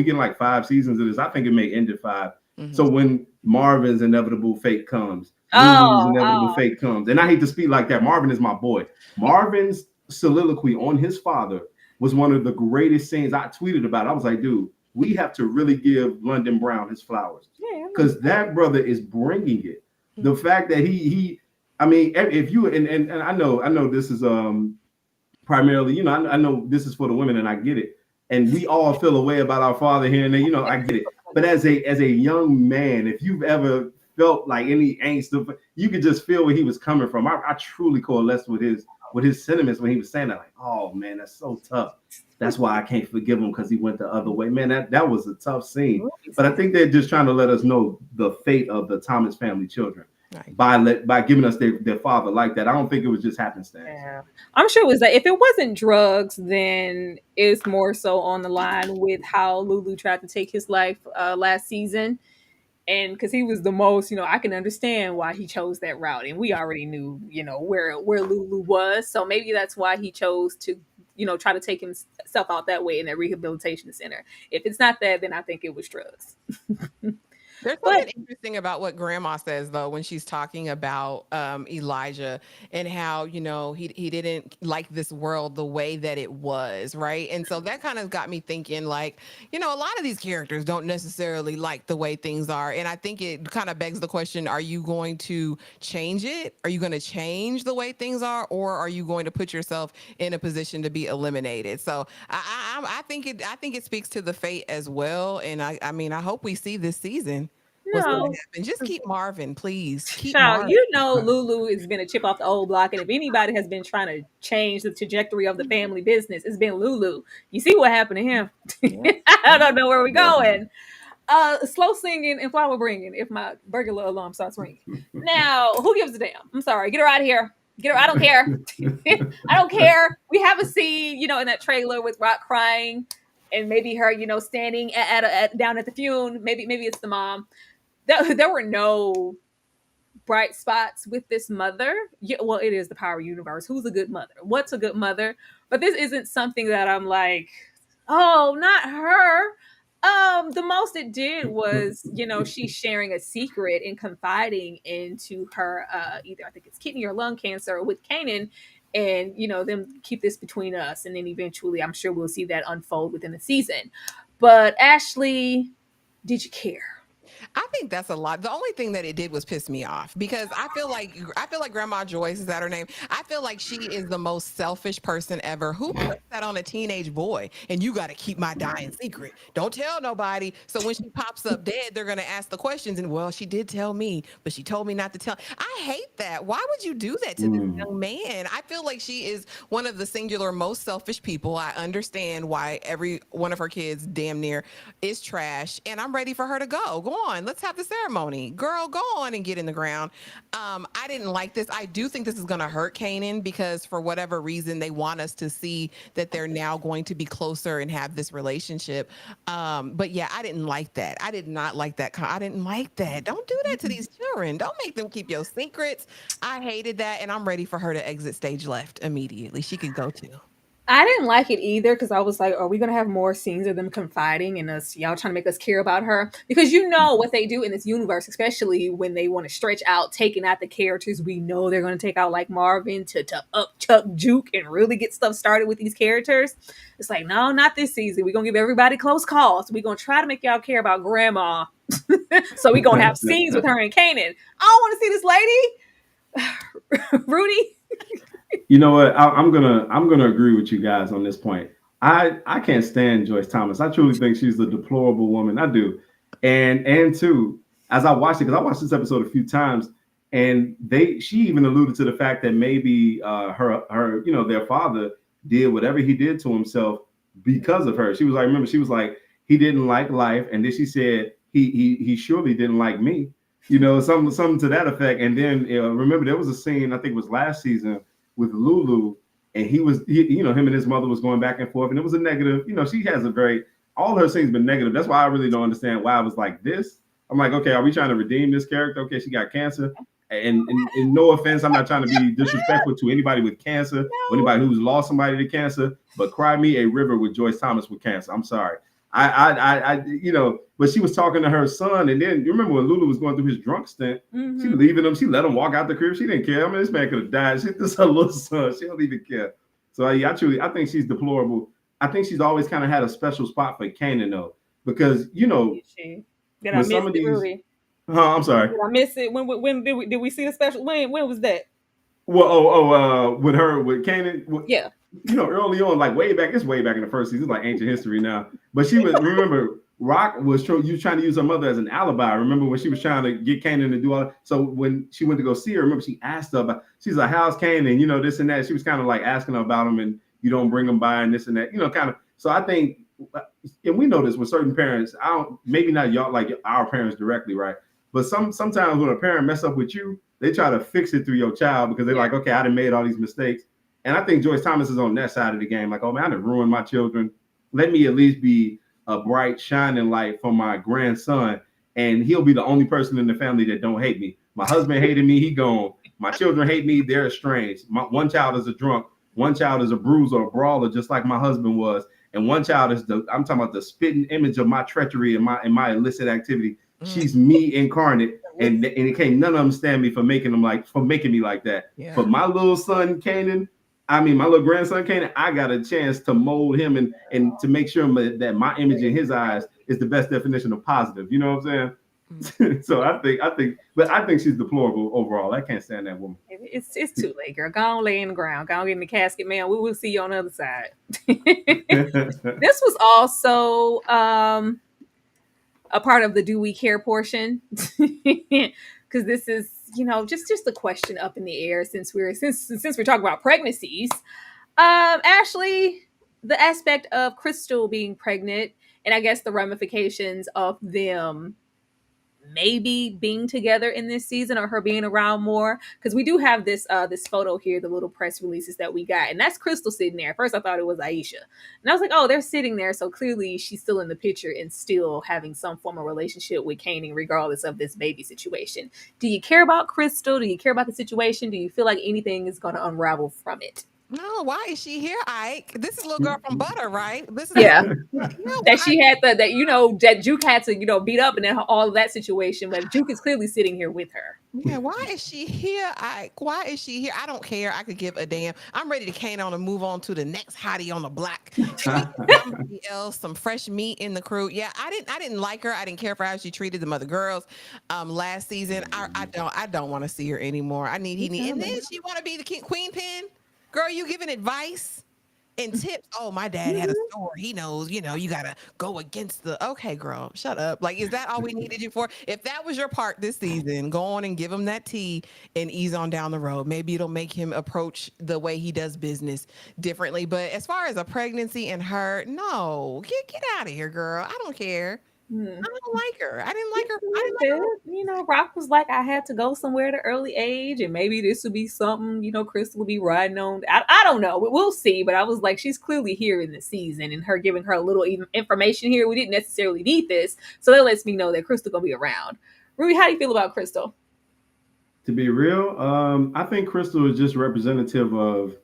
get like 5 seasons of this. I think it may end at 5. Mm-hmm. So when Marvin's inevitable fate comes, Lulu's inevitable fate comes, and I hate to speak like that. Marvin is my boy. Marvin's soliloquy on his father was one of the greatest scenes. I tweeted about it. I was like, dude, we have to really give London Brown his flowers, because that brother is bringing it. The fact that I mean, if you and I know this is primarily, I know this is for the women, and I get it. And we all feel a way about our father here and there, I get it. But as a young man, if you've ever felt like any angst, you could just feel where he was coming from. I truly coalesced with his sentiments when he was saying that, like, oh man, that's so tough. That's why I can't forgive him, because he went the other way. Man, that was a tough scene. But I think they're just trying to let us know the fate of the Thomas family children. Right. By giving us their father like that. I don't think it was just happenstance. Yeah. I'm sure it was that if it wasn't drugs, then it's more so on the line with how Lulu tried to take his life last season. And because he was the most, I can understand why he chose that route. And we already knew, where Lulu was. So maybe that's why he chose to, try to take himself out that way in that rehabilitation center. If it's not that, then I think it was drugs. There's something interesting about what Grandma says, though, when she's talking about Elijah and how, he didn't like this world the way that it was, right? And so that kind of got me thinking, like, a lot of these characters don't necessarily like the way things are. And I think it kind of begs the question, are you going to change it? Are you going to change the way things are? Or are you going to put yourself in a position to be eliminated? So I think it speaks to the fate as well. And I mean, I hope we see this season. What's going to happen? Just keep Marvin, please. Keep Marvin. Lulu has been a chip off the old block, and if anybody has been trying to change the trajectory of the family business, it's been Lulu. You see what happened to him? I don't know where we're going. Slow singing and flower bringing. If my burglar alarm starts ringing, now who gives a damn? I'm sorry. Get her out of here. Get her. I don't care. I don't care. We have a scene, in that trailer with Rock crying, and maybe her, standing down at the fume. Maybe it's the mom. There were no bright spots with this mother. Yeah, well, it is the power universe. Who's a good mother? What's a good mother? But this isn't something that I'm like, oh, not her. The most it did was, she's sharing a secret and confiding into her, either I think it's kidney or lung cancer with Kanan, and them keep this between us. And then eventually, I'm sure we'll see that unfold within the season. But Ashley, did you care? I think that's a lot. The only thing that it did was piss me off because I feel like Grandma Joyce, is that her name? I feel like she is the most selfish person ever. Who puts that on a teenage boy? And you got to keep my dying secret. Don't tell nobody. So when she pops up dead, they're gonna ask the questions. And well, she did tell me, but she told me not to tell. I hate that. Why would you do that to this young man? I feel like she is one of the singular most selfish people. I understand why every one of her kids damn near is trash, and I'm ready for her to go. Go on, let's have the ceremony. Girl, go on and get in the ground. I didn't like this. I do think this is going to hurt Kanan because for whatever reason, they want us to see that they're now going to be closer and have this relationship. But yeah, I didn't like that. I did not like that. I didn't like that. Don't do that to these children. Don't make them keep your secrets. I hated that, and I'm ready for her to exit stage left immediately. She could go too. I didn't like it either because I was like, are we going to have more scenes of them confiding in us? Y'all trying to make us care about her? Because you know what they do in this universe, especially when they want to stretch out, taking out the characters we know they're going to take out, like Marvin, to upchuck Juke and really get stuff started with these characters. It's like, no, not this season. We're going to give everybody close calls. We're going to try to make y'all care about Grandma. So we're going to have scenes with her and Kanan. I don't want to see this lady. Rudy. You know what? I'm gonna agree with you guys on this point. I can't stand Joyce Thomas. I truly think she's a deplorable woman. I do, and too, as I watched it, because I watched this episode a few times, and she even alluded to the fact that maybe her their father did whatever he did to himself because of her. She was like, remember, she was like, he didn't like life, and then she said he surely didn't like me. Something to that effect. And then remember, there was a scene, I think it was last season, with Lulu, and him and his mother was going back and forth, and it was a negative. She has all her scenes been negative. That's why I really don't understand why I was like this. I'm like, okay, are we trying to redeem this character? Okay, she got cancer, and no offense, I'm not trying to be disrespectful to anybody with cancer or anybody who's lost somebody to cancer, but cry me a river with Joyce Thomas with cancer. I'm sorry. But she was talking to her son, and then you remember when Lulu was going through his drunk stint, she leaving him, she let him walk out the crib. She didn't care. I mean, this man could have died. This is her little son. She don't even care. So I think she's deplorable. I think she's always kind of had a special spot for Kanan though, because Did I miss it, Rudy? I'm sorry. Did I miss it? When did we see the special? When was that? Well, with Kanan, Yeah. Early on, like way back in the first season, it's like ancient history now. But she was, remember, Rock was trying to use her mother as an alibi. Remember when she was trying to get Kanan to do all that? So when she went to go see her, remember she asked her about, she's like, how's Kanan? This and that. She was kind of like asking her about him, and you don't bring him by and this and that, kind of. So I think, and we know this with certain parents, maybe not y'all, like our parents directly, right? But sometimes when a parent mess up with you, they try to fix it through your child because they're like, okay, I done made all these mistakes. And I think Joyce Thomas is on that side of the game. Like, oh man, I done ruined my children. Let me at least be a bright, shining light for my grandson. And he'll be the only person in the family that don't hate me. My husband hated me, he gone. My children hate me, they're estranged. One child is a drunk. One child is a bruiser or a brawler, just like my husband was. And one child is I'm talking about the spitting image of my treachery and my illicit activity. She's me incarnate, and it can't none of them stand me for making me like that. Yeah. But my little son Kanan, my little grandson Kanan, I got a chance to mold him and to make sure that my image in his eyes is the best definition of positive. You know what I'm saying? So I think she's deplorable overall. I can't stand that woman. It's too late, girl. Go on, lay in the ground. Go on, get in the casket, man. We will see you on the other side. This was also a part of the do we care portion, because this is just a question up in the air since we're talking about pregnancies. Ashley, the aspect of Crystal being pregnant, and I guess the ramifications of them maybe being together in this season, or her being around more, because we do have this photo here, the little press releases that we got, and that's Crystal sitting there. At first I thought it was Aisha, and I was like, oh, they're sitting there, so clearly she's still in the picture and still having some form of relationship with Kanan regardless of this baby situation. Do you care about Crystal? Do you care about the situation? Do you feel like anything is going to unravel from it? No, why is she here, Ike? This is little girl from Butter, right? This is Yeah. yeah, That why? she had that Juke had to, beat up and then all of that situation, but Juke is clearly sitting here with her. Yeah, why is she here? Why is she here? I don't care. I could give a damn. I'm ready to cane on and move on to the next hottie on the block. Can we get somebody else, some fresh meat in the crew? Yeah, I didn't like her. I didn't care for how she treated the other girls last season. I don't want to see her anymore. And then she want to be the queen pin. Girl, you giving advice and tips. Oh, my dad had a store. He knows, you gotta go against the okay, girl. Shut up. Like, is that all we needed you for? If that was your part this season, go on and give him that tea and ease on down the road. Maybe it'll make him approach the way he does business differently. But as far as a pregnancy and her, no, get out of here, girl. I don't care. Hmm. I don't like her. I didn't like her. Rock was like, I had to go somewhere at an early age, and maybe this would be something, Crystal will be riding on. I don't know. We'll see. But I was like, she's clearly here in the season, and her giving her a little information here. We didn't necessarily need this. So that lets me know that Crystal going to be around. Ruby, how do you feel about Crystal? To be real, I think Crystal is just representative of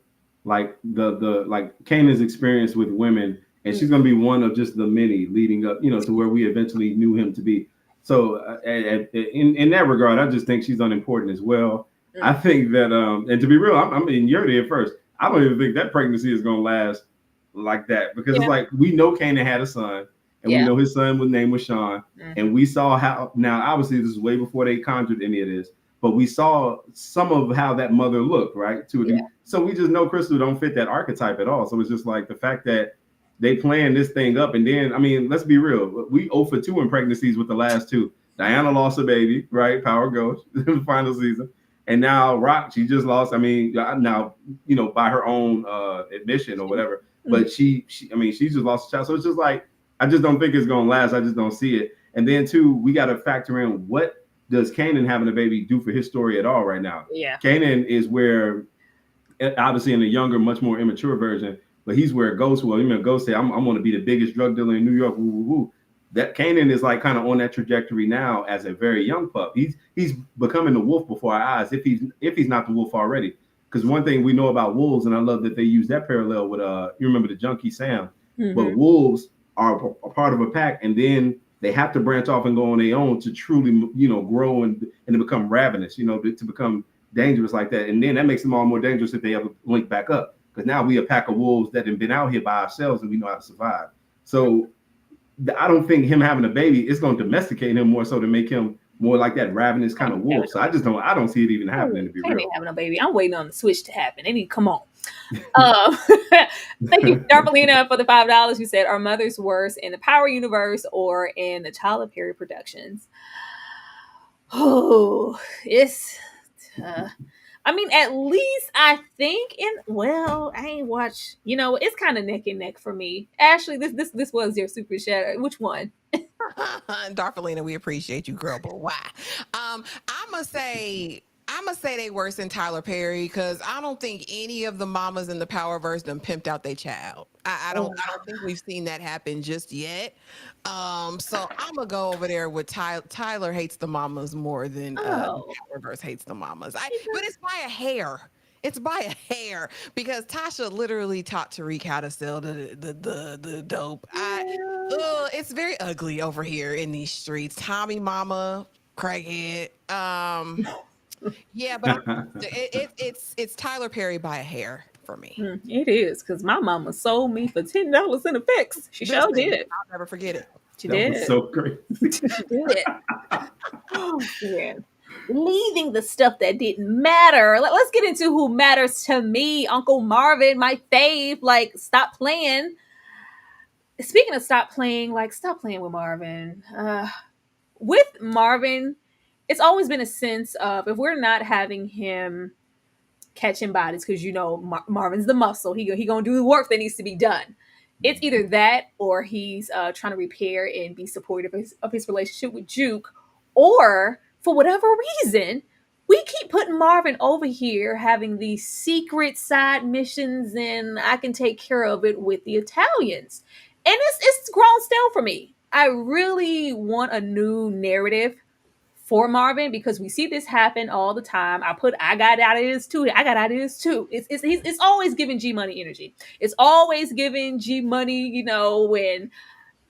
like the like Kanan's experience with women, and she's going to be one of just the many leading up, to where we eventually knew him to be. So in that regard, I just think she's unimportant as well. I think that, and to be real, I mean, you're there first. I don't even think that pregnancy is going to last like that because it's like we know Kanan had a son, and we know his son was name was Sean, and we saw how. Now, obviously, this is way before they conjured any of this, but we saw some of how that mother looked, right? So we just know Crystal don't fit that archetype at all. So it's just like the fact that they planned this thing up, and then I mean, let's be real, we 0 for 2 in pregnancies with the last two. Diana lost a baby, right? Power Ghost in the final season. And now Rock, she just lost. I mean, now, by her own admission or whatever, but she just lost a child. So it's just like, I just don't think it's going to last. I just don't see it. And then too, we got to factor in what does Kanan having a baby do for his story at all right now? Yeah. Kanan is where, obviously in a younger, much more immature version, but he's where Ghost will. Ghost say, I'm going to be the biggest drug dealer in New York. Woo, woo, woo. That Kanan is like kind of on that trajectory now as a very young pup. He's becoming the wolf before our eyes if he's not the wolf already. Because one thing we know about wolves, and I love that they use that parallel with you remember the junkie Sam, but wolves are a part of a pack, and then they have to branch off and go on their own to truly grow and to become ravenous, to become dangerous like that. And then that makes them all more dangerous if they ever link back up. Because now we a pack of wolves that have been out here by ourselves and we know how to survive. So I don't think him having a baby is going to domesticate him more so to make him more like that ravenous kind of wolf. So I don't see it even happening, to be real. Having a baby. I'm waiting on the switch to happen. They need to come on. Thank you, Darvelina, for the $5. You said, are mothers worse in the Power universe or in the Tyler Perry productions? Oh, it's I mean, at least I think I ain't watched, it's kind of neck and neck for me. Ashley, this was your super chat. Which one? Darfelina, we appreciate you, girl, but why? I'ma say they worse than Tyler Perry because I don't think any of the mamas in the Powerverse done pimped out their child. I don't think we've seen that happen just yet. So I'm gonna go over there with Tyler. Tyler hates the mamas more than the Powerverse hates the mamas. But it's by a hair. It's by a hair because Tasha literally taught Tariq how to sell the dope. It's very ugly over here in these streets. Tommy Mama, crackhead. Yeah, but it's Tyler Perry by a hair for me. It is because my mama sold me for $10 in a fix. She sure did. I'll never forget it. She did. Was so great. She did. Oh man. Leaving the stuff that didn't matter. Let's get into who matters to me. Uncle Marvin, my fave. Like, stop playing. Speaking of stop playing with Marvin. With Marvin, it's always been a sense of if we're not having him catching bodies, because Marvin's the muscle. He gonna do the work that needs to be done. It's either that or he's trying to repair and be supportive of his relationship with Juke, or for whatever reason, we keep putting Marvin over here having these secret side missions and I can take care of it with the Italians. And it's grown stale for me. I really want a new narrative for Marvin, because we see this happen all the time. I got ideas too. I got ideas too. It's always giving G Money energy. It's always giving G Money, when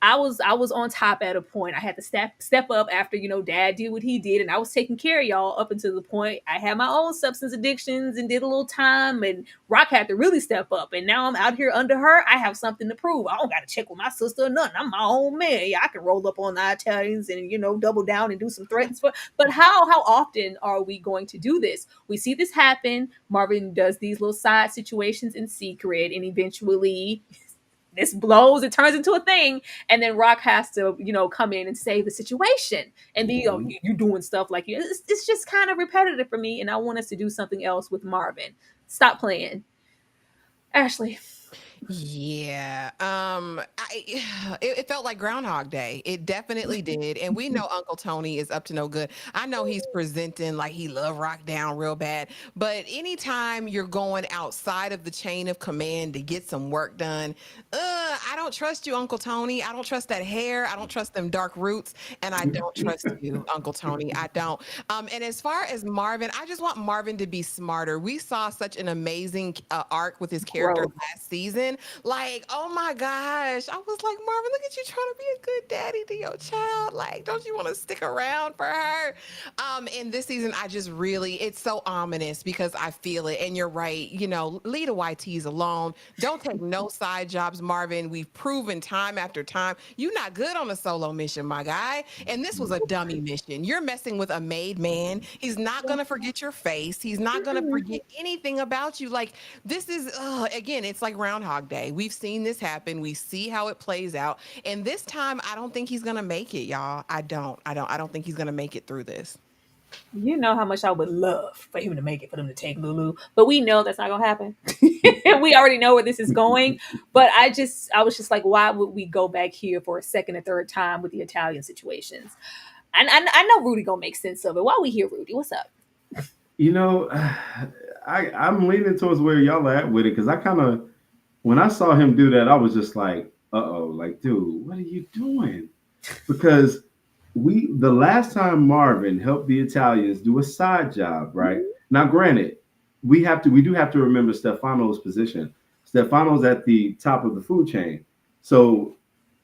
I was on top at a point. I had to step up after, dad did what he did, and I was taking care of y'all up until the point I had my own substance addictions and did a little time, and Rock had to really step up, and now I'm out here under her. I have something to prove. I don't got to check with my sister or nothing. I'm my own man. Yeah, I can roll up on the Italians and, double down and do some threats. But how often are we going to do this? We see this happen. Marvin does these little side situations in secret, and eventually this blows, it turns into a thing, and then Rock has to, come in and save the situation. And then you doing stuff like it's just kind of repetitive for me, and I want us to do something else with Marvin. Stop playing. Ashley. Yeah. It felt like Groundhog Day. It definitely did. And we know Uncle Tony is up to no good. I know he's presenting like he love Rock down real bad, but anytime you're going outside of the chain of command to get some work done, I don't trust you, Uncle Tony. I don't trust that hair. I don't trust them dark roots, and I don't trust you, Uncle Tony. I don't. And as far as Marvin, I just want Marvin to be smarter. We saw such an amazing arc with his character Growth. last season. Like, oh my gosh. I was like, Marvin, look at you trying to be a good daddy to your child. Like, don't you want to stick around for her? In this season, I just really, it's so ominous because I feel it. And you're right, leave the YTs alone. Don't take no side jobs, Marvin. We've proven time after time, you're not good on a solo mission, my guy. And this was a dummy mission. You're messing with a made man. He's not going to forget your face. He's not going to forget anything about you. Like, this is, again, it's like Groundhog Day. We've seen this happen. We see how it plays out. And this time, I don't think he's going to make it, y'all. I don't think he's going to make it through this. You know how much I would love for him to make it, for them to take Lulu, but we know that's not gonna happen. We already know where this is going. But I was just like, why would we go back here for a second and third time with the Italian situations? And I know Rudy gonna make sense of it. Why we here, Rudy? What's up? I'm leaning towards where y'all are at with it, because when I saw him do that, I was just like, like, dude, what are you doing? Because the last time Marvin helped the Italians do a side job, right? Now, granted, we do have to remember Stefano's position. Stefano's at the top of the food chain, so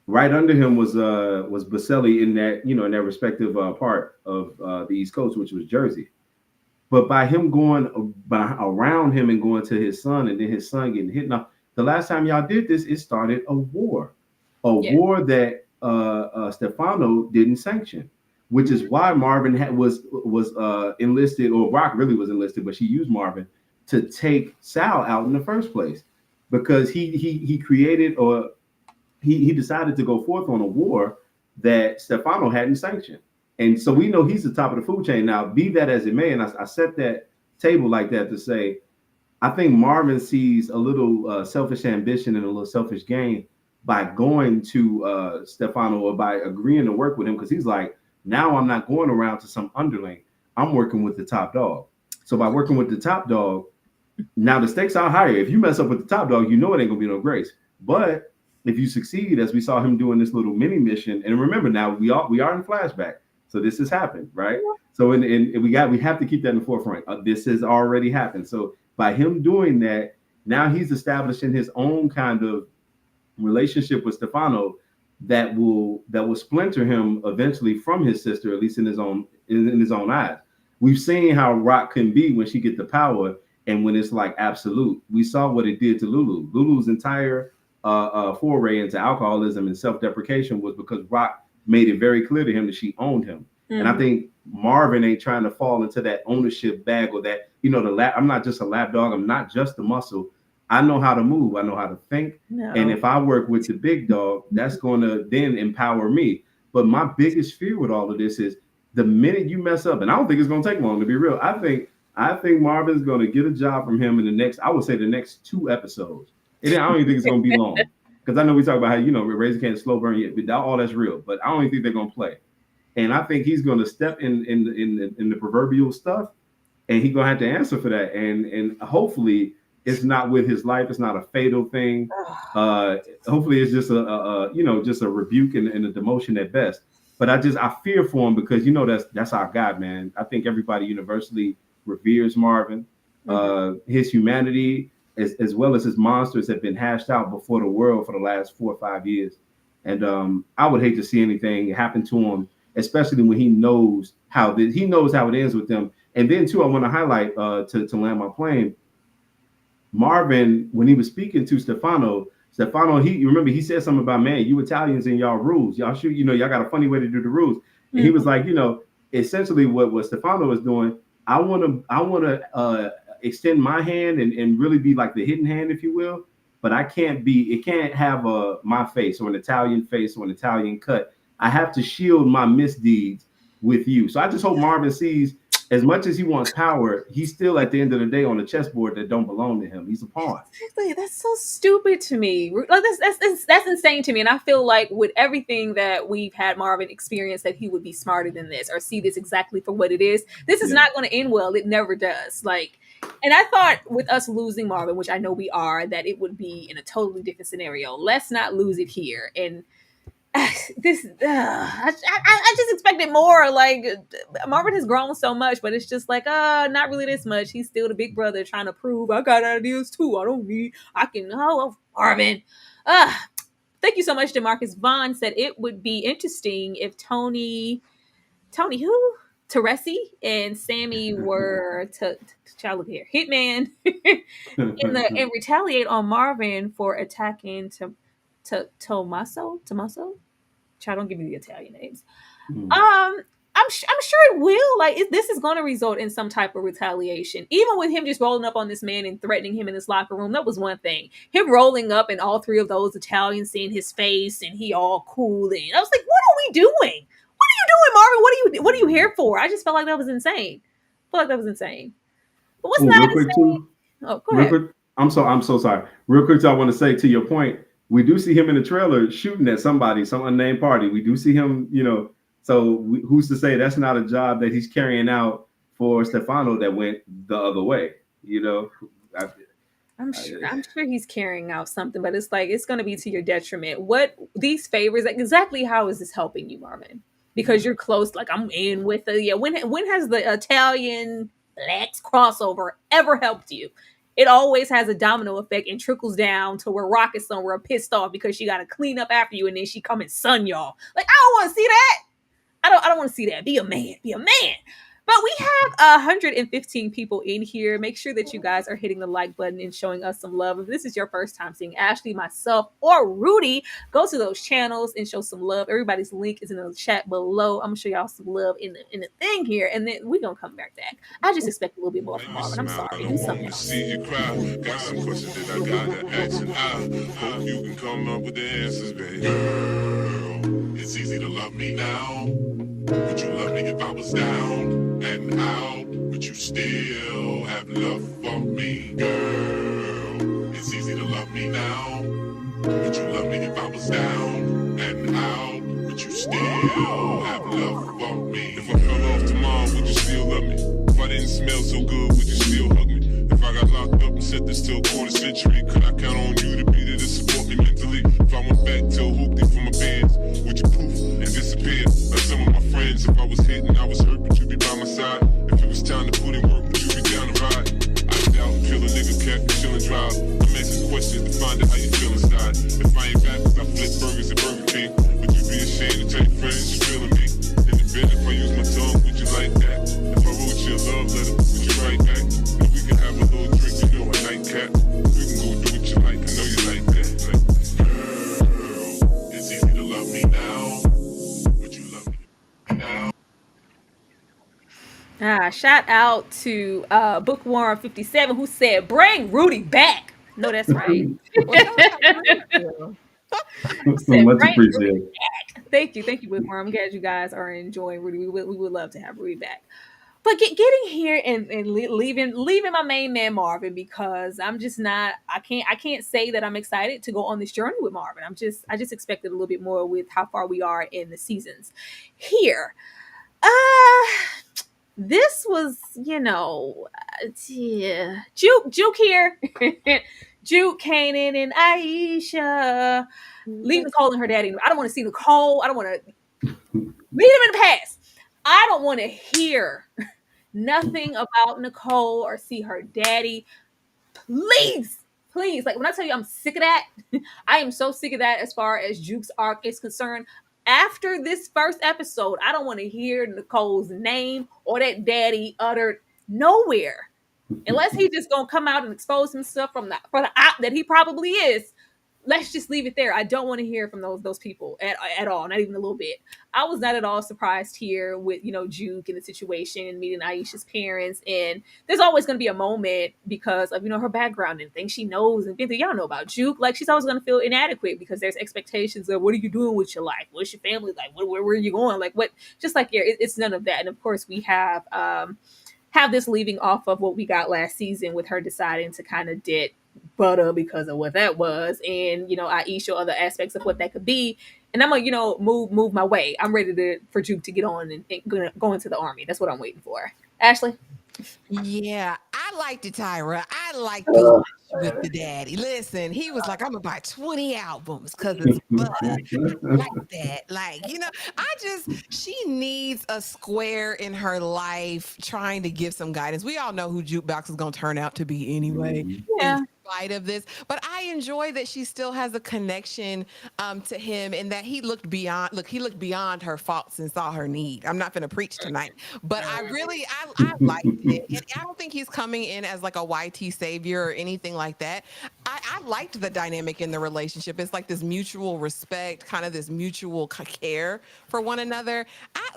right under him was Baselli in that in their respective part of the East Coast, which was Jersey. But by him going around him and going to his son, and then his son getting hit. Now, the last time y'all did this, it started a war war that Stefano didn't sanction, which is why Marvin was enlisted, or Rock really was enlisted, but she used Marvin to take Sal out in the first place, because he created, or he decided to go forth on a war that Stefano hadn't sanctioned. And so we know he's the top of the food chain. Now, be that as it may, and I set that table like that to say, I think Marvin sees a little selfish ambition and a little selfish gain by going to Stefano, or by agreeing to work with him, because he's like, now I'm not going around to some underling. I'm working with the top dog. So by working with the top dog, now the stakes are higher. If you mess up with the top dog, it ain't gonna be no grace. But if you succeed, as we saw him doing this little mini mission, and remember now we are in flashback. So this has happened, right? So and we have to keep that in the forefront. This has already happened. So by him doing that, now he's establishing his own kind of relationship with Stefano that will splinter him eventually from his sister, at least in his own eyes. We've seen how Rock can be when she get the power, and when it's like absolute. We saw what it did to Lulu. Lulu's entire foray into alcoholism and self-deprecation was because Rock made it very clear to him that she owned him. Mm-hmm. And I think Marvin ain't trying to fall into that ownership bag, or that, I'm not just a lap dog. I'm not just a muscle. I know how to move. I know how to think. No. And if I work with the big dog, that's going to then empower me. But my biggest fear with all of this is the minute you mess up, and I don't think it's going to take long, to be real. I think Marvin's going to get a job from him in the next 2 episodes. I don't even think it's going to be long. Because I know we talk about how, Raising Kanan, slow burn, but all that's real. But I don't even think they're going to play. And I think he's going to step in the proverbial stuff, and he's going to have to answer for that. And hopefully it's not with his life. It's not a fatal thing. Hopefully it's just a rebuke and a demotion at best. But I fear for him because that's our guy, man. I think everybody universally reveres Marvin. His humanity, as well as his monsters, have been hashed out before the world for the last 4 or 5 years. And I would hate to see anything happen to him, especially when he knows he knows how it ends with them. And then too, I want to highlight to land my plane. Marvin, when he was speaking to Stefano, you remember he said something about, man, you Italians and y'all rules, y'all shoot, y'all got a funny way to do the rules. And he was like, essentially what Stefano was doing. I want to extend my hand and really be like the hidden hand, if you will. But it can't have my face or an Italian face or an Italian cut. I have to shield my misdeeds with you. So I just hope Marvin sees, as much as he wants power, he's still at the end of the day on a chessboard that don't belong to him. He's a pawn. Exactly. That's so stupid to me. Like that's insane to me. And I feel like with everything that we've had Marvin experience, that he would be smarter than this or see this exactly for what it is. This is not going to end well. It never does. Like, and I thought with us losing Marvin, which I know we are, that it would be in a totally different scenario. Let's not lose it here. And I just expected more. Like, Marvin has grown so much, but it's just like, not really this much. He's still the big brother trying to prove I got ideas too. Marvin. Thank you so much. DeMarcus Vaughn said it would be interesting if Tony who? Teresi and Sammy were to look here, Hitman and retaliate on Marvin for attacking Tommaso. Child, don't give me the Italian names. I'm sure it will. Like, this is going to result in some type of retaliation. Even with him just rolling up on this man and threatening him in his locker room, that was one thing. Him rolling up and all three of those Italians seeing his face and he all cool, and I was like, what are we doing? What are you doing, Marvin? What are you here for? I just felt like that was insane. But what's not insane? Oh, go ahead. Quick, I'm so sorry. Real quick, I want to say, to your point, we do see him in the trailer shooting at somebody, some unnamed party. We do see him, so who's to say that's not a job that he's carrying out for Stefano that went the other way? I'm sure he's carrying out something, but it's like, it's going to be to your detriment. What these favors, like, exactly how is this helping you, Marvin? Because you're close. Like, I'm in with the when has the Italian blacks crossover ever helped you? It always has a domino effect and trickles down to where Rock is somewhere pissed off because she got to clean up after you, and then she come and sun y'all. Like, I don't want to see that. I don't want to see that. Be a man. But we have 115 people in here. Make sure that you guys are hitting the like button and showing us some love. If this is your first time seeing Ashley, myself, or Rudy, go to those channels and show some love. Everybody's link is in the chat below. I'm gonna show y'all some love in the thing here, and then we're gonna come back. I just expect a little bit more from Marvin. I'm sorry. Do something else. See you cry. Got some questions that I gotta ask, and I hope you can come up with the answers, baby. Girl, it's easy to love me now. Would you love me if I was down and out? Would you still have love for me, girl? It's easy to love me now. Would you love me if I was down and out? Would you still have love for me? If I fell off tomorrow, would you still love me? If I didn't smell so good, would you still hug me? If I got locked up and set this till a quarter century, could I count on you to be there to support me mentally? If I went back till hoopty for my bands, would you poof and disappear like some of my friends? If I was hit and I was hurt, would you be by my side? If it was time to put in work, would you be down to ride? I doubt, kill a nigga, cat, chill and drive. I'm asking questions to find out how you feel inside. If I ain't back, I flip burgers at Burger King. Would you be ashamed to tell your friends you're feeling me? In the bed, if I use my tongue, would you like that? If I wrote you a love letter, would you write back? If we could have a little drink, a nightcap, we can go do what you like. I know you like that. Like, girl, it's easy to love me now. Would you love me now? Shout out to Bookworm 57 who said, "Bring Rudy back." No, that's right. Much appreciated. Thank you, Bookworm. I'm glad you guys are enjoying Rudy. We would love to have Rudy back. But getting here and leaving my main man Marvin, because I'm just not. I can't say that I'm excited to go on this journey with Marvin. I just expected a little bit more with how far we are in the seasons here. This was, Juke here. Juke, Kanan, and Aisha. Leave Nicole and her daddy. I don't want to see Nicole. I don't want to. Leave him in the past. I don't want to hear nothing about Nicole or see her daddy. Please, please. Like when I tell you I'm sick of that, I am so sick of that as far as Juke's arc is concerned. After this first episode, I don't want to hear Nicole's name or that daddy uttered nowhere. Unless he just gonna come out and expose himself for the op that he probably is. Let's just leave it there. I don't want to hear from those people at all, not even a little bit. I was not at all surprised here with Juke and the situation and meeting Aisha's parents. And there's always going to be a moment because of her background and things she knows and things that y'all know about Juke. Like she's always going to feel inadequate because there's expectations of what are you doing with your life? What's your family like? Where are you going? Like what? Just like it's none of that. And of course we have this leaving off of what we got last season with her deciding to kind of dip Butter because of what that was, and Aisha, other aspects of what that could be. And I'm gonna move my way. I'm ready for Juke to get on and go into the army. That's what I'm waiting for. Ashley. Yeah, I liked it, Tyra. I liked the lunch with the daddy. Listen, he was like, I'm gonna buy 20 albums because it's fun. I like that. Like, she needs a square in her life trying to give some guidance. We all know who Jukebox is gonna turn out to be anyway. Yeah. Spite of this, but I enjoy that she still has a connection to him and that he looked beyond her faults and saw her need. I'm not gonna preach tonight, but I liked it. And I don't think he's coming in as like a YT savior or anything like that. I liked the dynamic in the relationship. It's like this mutual respect, kind of this mutual care for one another. I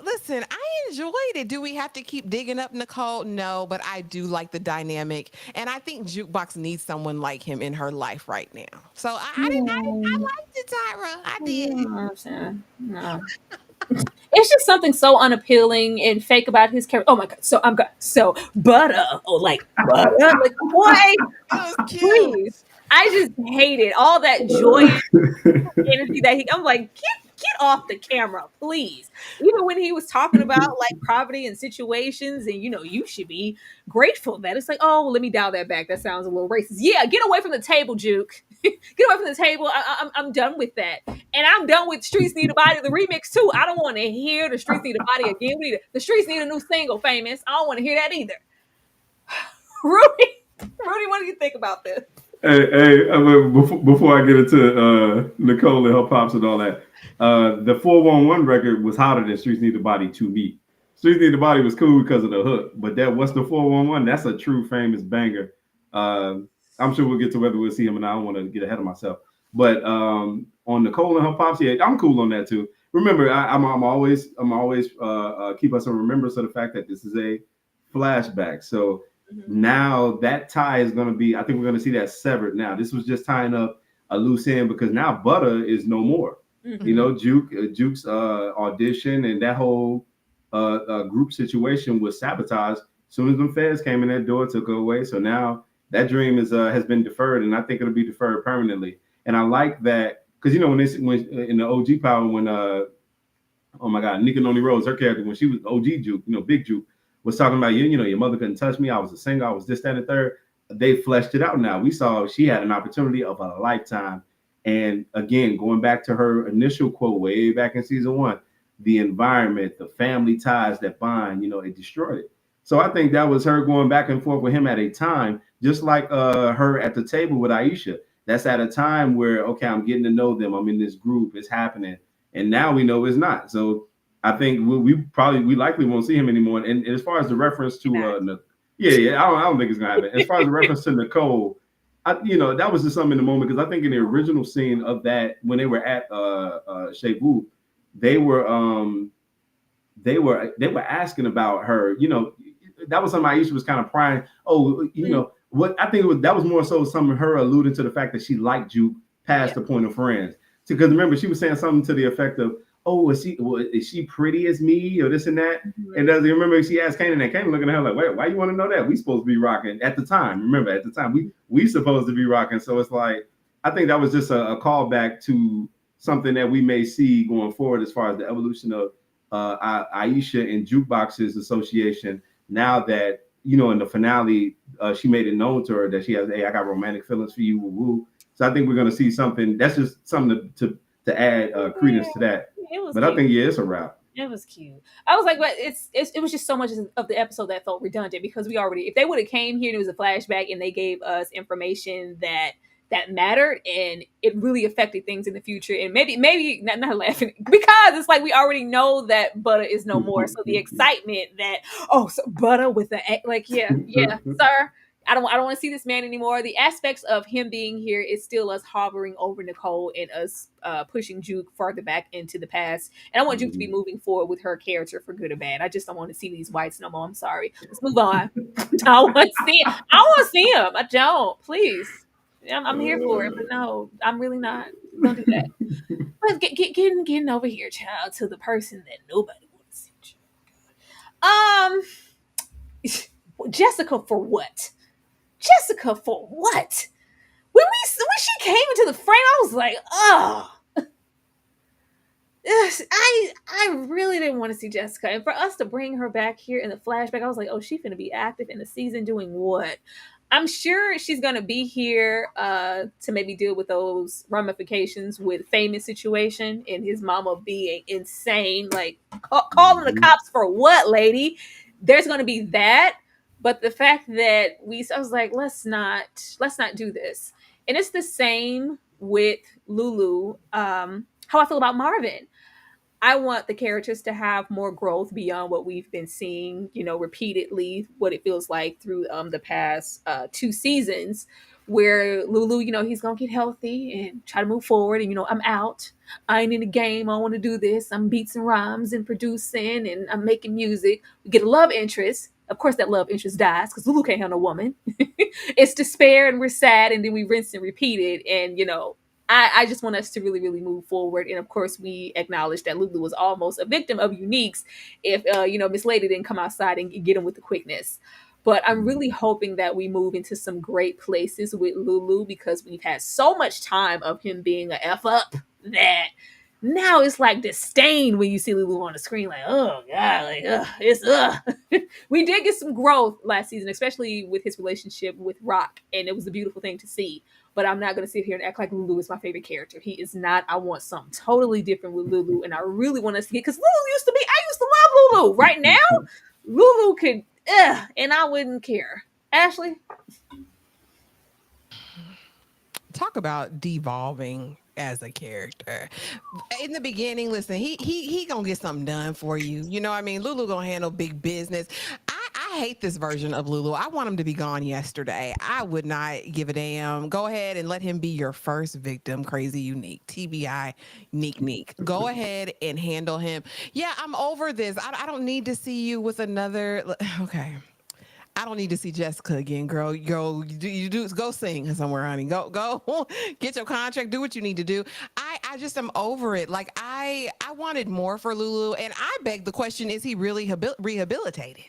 enjoyed it. Do we have to keep digging up Nicole? No, but I do like the dynamic, and I think Jukebox needs someone like him in her life right now. So I liked it, Tyra. I did. No. It's just something so unappealing and fake about his character. Oh my god! So butter, like butter, like boy, please. I just hated all that joy energy that I'm like, get off the camera, please. Even when he was talking about like poverty and situations, and you should be grateful that it's like, oh, let me dial that back. That sounds a little racist. Yeah, get away from the table, Juke. Get away from the table. I'm done with that, and I'm done with Streets Need a Body, the remix too. I don't want to hear the Streets Need a Body again. The Streets Need a new single, Famous. I don't want to hear that either. Rudy, what do you think about this? Hey, I mean, before I get into Nicole and her pops and all that, the 411 record was hotter than Streets Need a Body to me. Streets Need a Body was cool because of the hook, but what's the 411? That's a true famous banger. I'm sure we'll get to whether we'll see him, and I don't want to get ahead of myself. But on Nicole and her pops, yeah, I'm cool on that too. Remember, I'm always keep us in remembrance of the fact that this is a flashback. So now that tie is going to be, I think we're going to see that severed now. This was just tying up a loose end because now Butter is no more. Juke's audition and that whole group situation was sabotaged. As soon as the feds came in that door, took her away. So now that dream has been deferred, and I think it'll be deferred permanently. And I like that because when in the OG Power, when oh my God, Nika Noni Rose, her character when she was OG Juke, Big Juke, was talking about your mother couldn't touch me. I was a singer. I was this, that, and the third. They fleshed it out now. We saw she had an opportunity of a lifetime. And again, going back to her initial quote way back in season 1, the environment, the family ties that bind, it destroyed it. So I think that was her going back and forth with him at a time, just like her at the table with Aisha. That's at a time where, okay, I'm getting to know them. I'm in this group. It's happening. And now we know it's not. So I think we likely won't see him anymore. And as far as the reference to I don't think it's gonna happen. As far as the reference to Nicole, that was just something in the moment because I think in the original scene of that when they were at Shebu, they were asking about her. That was something Aisha was kind of prying. What I think that was more so some of her alluding to the fact that she liked Juke past the point of friends. Because remember, she was saying something to the effect of, "Oh, is she pretty as me or this and that?" And does you remember she asked Kanan, and Kanan looking at her like, "Wait, why you want to know that? We supposed to be rocking at the time." Remember, at the time we supposed to be rocking. So it's like I think that was just a callback to something that we may see going forward as far as the evolution of Aisha and Jukebox's association. Now that in the finale, she made it known to her that she has, "Hey, I got romantic feelings for you." Woo woo. So I think we're going to see something. That's just something to add credence to that. But I think it's a wrap. It was cute. I was like, but it was just so much of the episode that felt redundant because we already, if they would have came here and it was a flashback and they gave us information that mattered and it really affected things in the future, and maybe not laughing because it's like we already know that Butter is no more, so the excitement that, oh, so Butter with the, like, yeah, sir. I don't want to see this man anymore. The aspects of him being here is still us hovering over Nicole and us pushing Juke farther back into the past. And I want Juke to be moving forward with her character for good or bad. I just don't want to see these whites no more. I'm sorry. Let's move on. I want to see it. I want to see him. I don't. Please. I'm here for it, but no, I'm really not. Don't do that. But getting over here, child, to the person that nobody wants to see. Jessica for what? Jessica for what? When she came into the frame, I was like, oh, I really didn't want to see Jessica, and for us to bring her back here in the flashback, I was like, oh, she's gonna be active in the season doing what? I'm sure she's gonna be here to maybe deal with those ramifications with Famous situation and his mama being insane, like calling the cops for what, lady? There's gonna be that, but the fact that I was like, let's not do this, and it's the same with Lulu. How I feel about Marvin. I want the characters to have more growth beyond what we've been seeing, repeatedly, what it feels like through the past 2 seasons, where Lulu, he's gonna get healthy and try to move forward, and I'm out. I ain't in the game. I want to do this. I'm beats and rhymes and producing, and I'm making music. We get a love interest. Of course, that love interest dies because Lulu can't handle a woman. It's despair, and we're sad, and then we rinse and repeat it, and I just want us to really, really move forward. And of course, we acknowledge that Lulu was almost a victim of Unique's if, Miss Lady didn't come outside and get him with the quickness. But I'm really hoping that we move into some great places with Lulu because we've had so much time of him being a F up that now it's like disdain when you see Lulu on the screen, like, oh God, like, it's. We did get some growth last season, especially with his relationship with Rock, and it was a beautiful thing to see. But I'm not going to sit here and act like Lulu is my favorite character. He is not. I want something totally different with Lulu, and I really want to see it because Lulu used to be. I used to love Lulu. Right now, Lulu could, and I wouldn't care. Ashley, Talk about devolving as a character. In the beginning, listen, he gonna get something done for you. You know what I mean? Lulu gonna handle big business. I hate this version of Lulu. I want him to be gone yesterday. I would not give a damn. Go ahead and let him be your first victim. Crazy Unique. TBI. Neek. Go ahead and handle him. Yeah, I'm over this. I don't need to see you with another. Okay. I don't need to see Jessica again, girl. Go sing somewhere, honey. Go get your contract. Do what you need to do. I just am over it. Like I wanted more for Lulu, and I beg the question: is he really rehabilitated?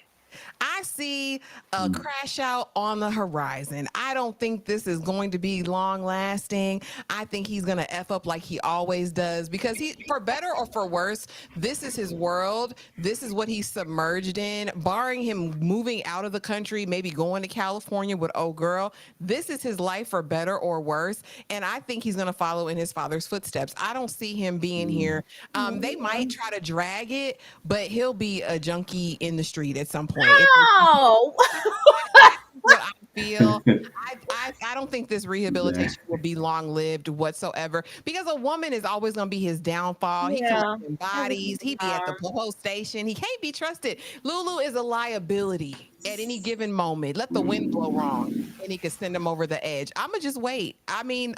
I see a crash out on the horizon. I don't think this is going to be long lasting. I think he's going to F up like he always does because for better or for worse, this is his world. This is what he's submerged in. Barring him moving out of the country, maybe going to California with old girl, this is his life for better or worse. And I think he's going to follow in his father's footsteps. I don't see him being here. They might try to drag it, but he'll be a junkie in the street at some point. no. What I feel. I don't think this rehabilitation will be long lived whatsoever because a woman is always going to be his downfall. He collecting bodies. He be at the post station. He can't be trusted. Lulu is a liability at any given moment. Let the wind blow wrong, and he could send him over the edge. I'ma just wait. I mean,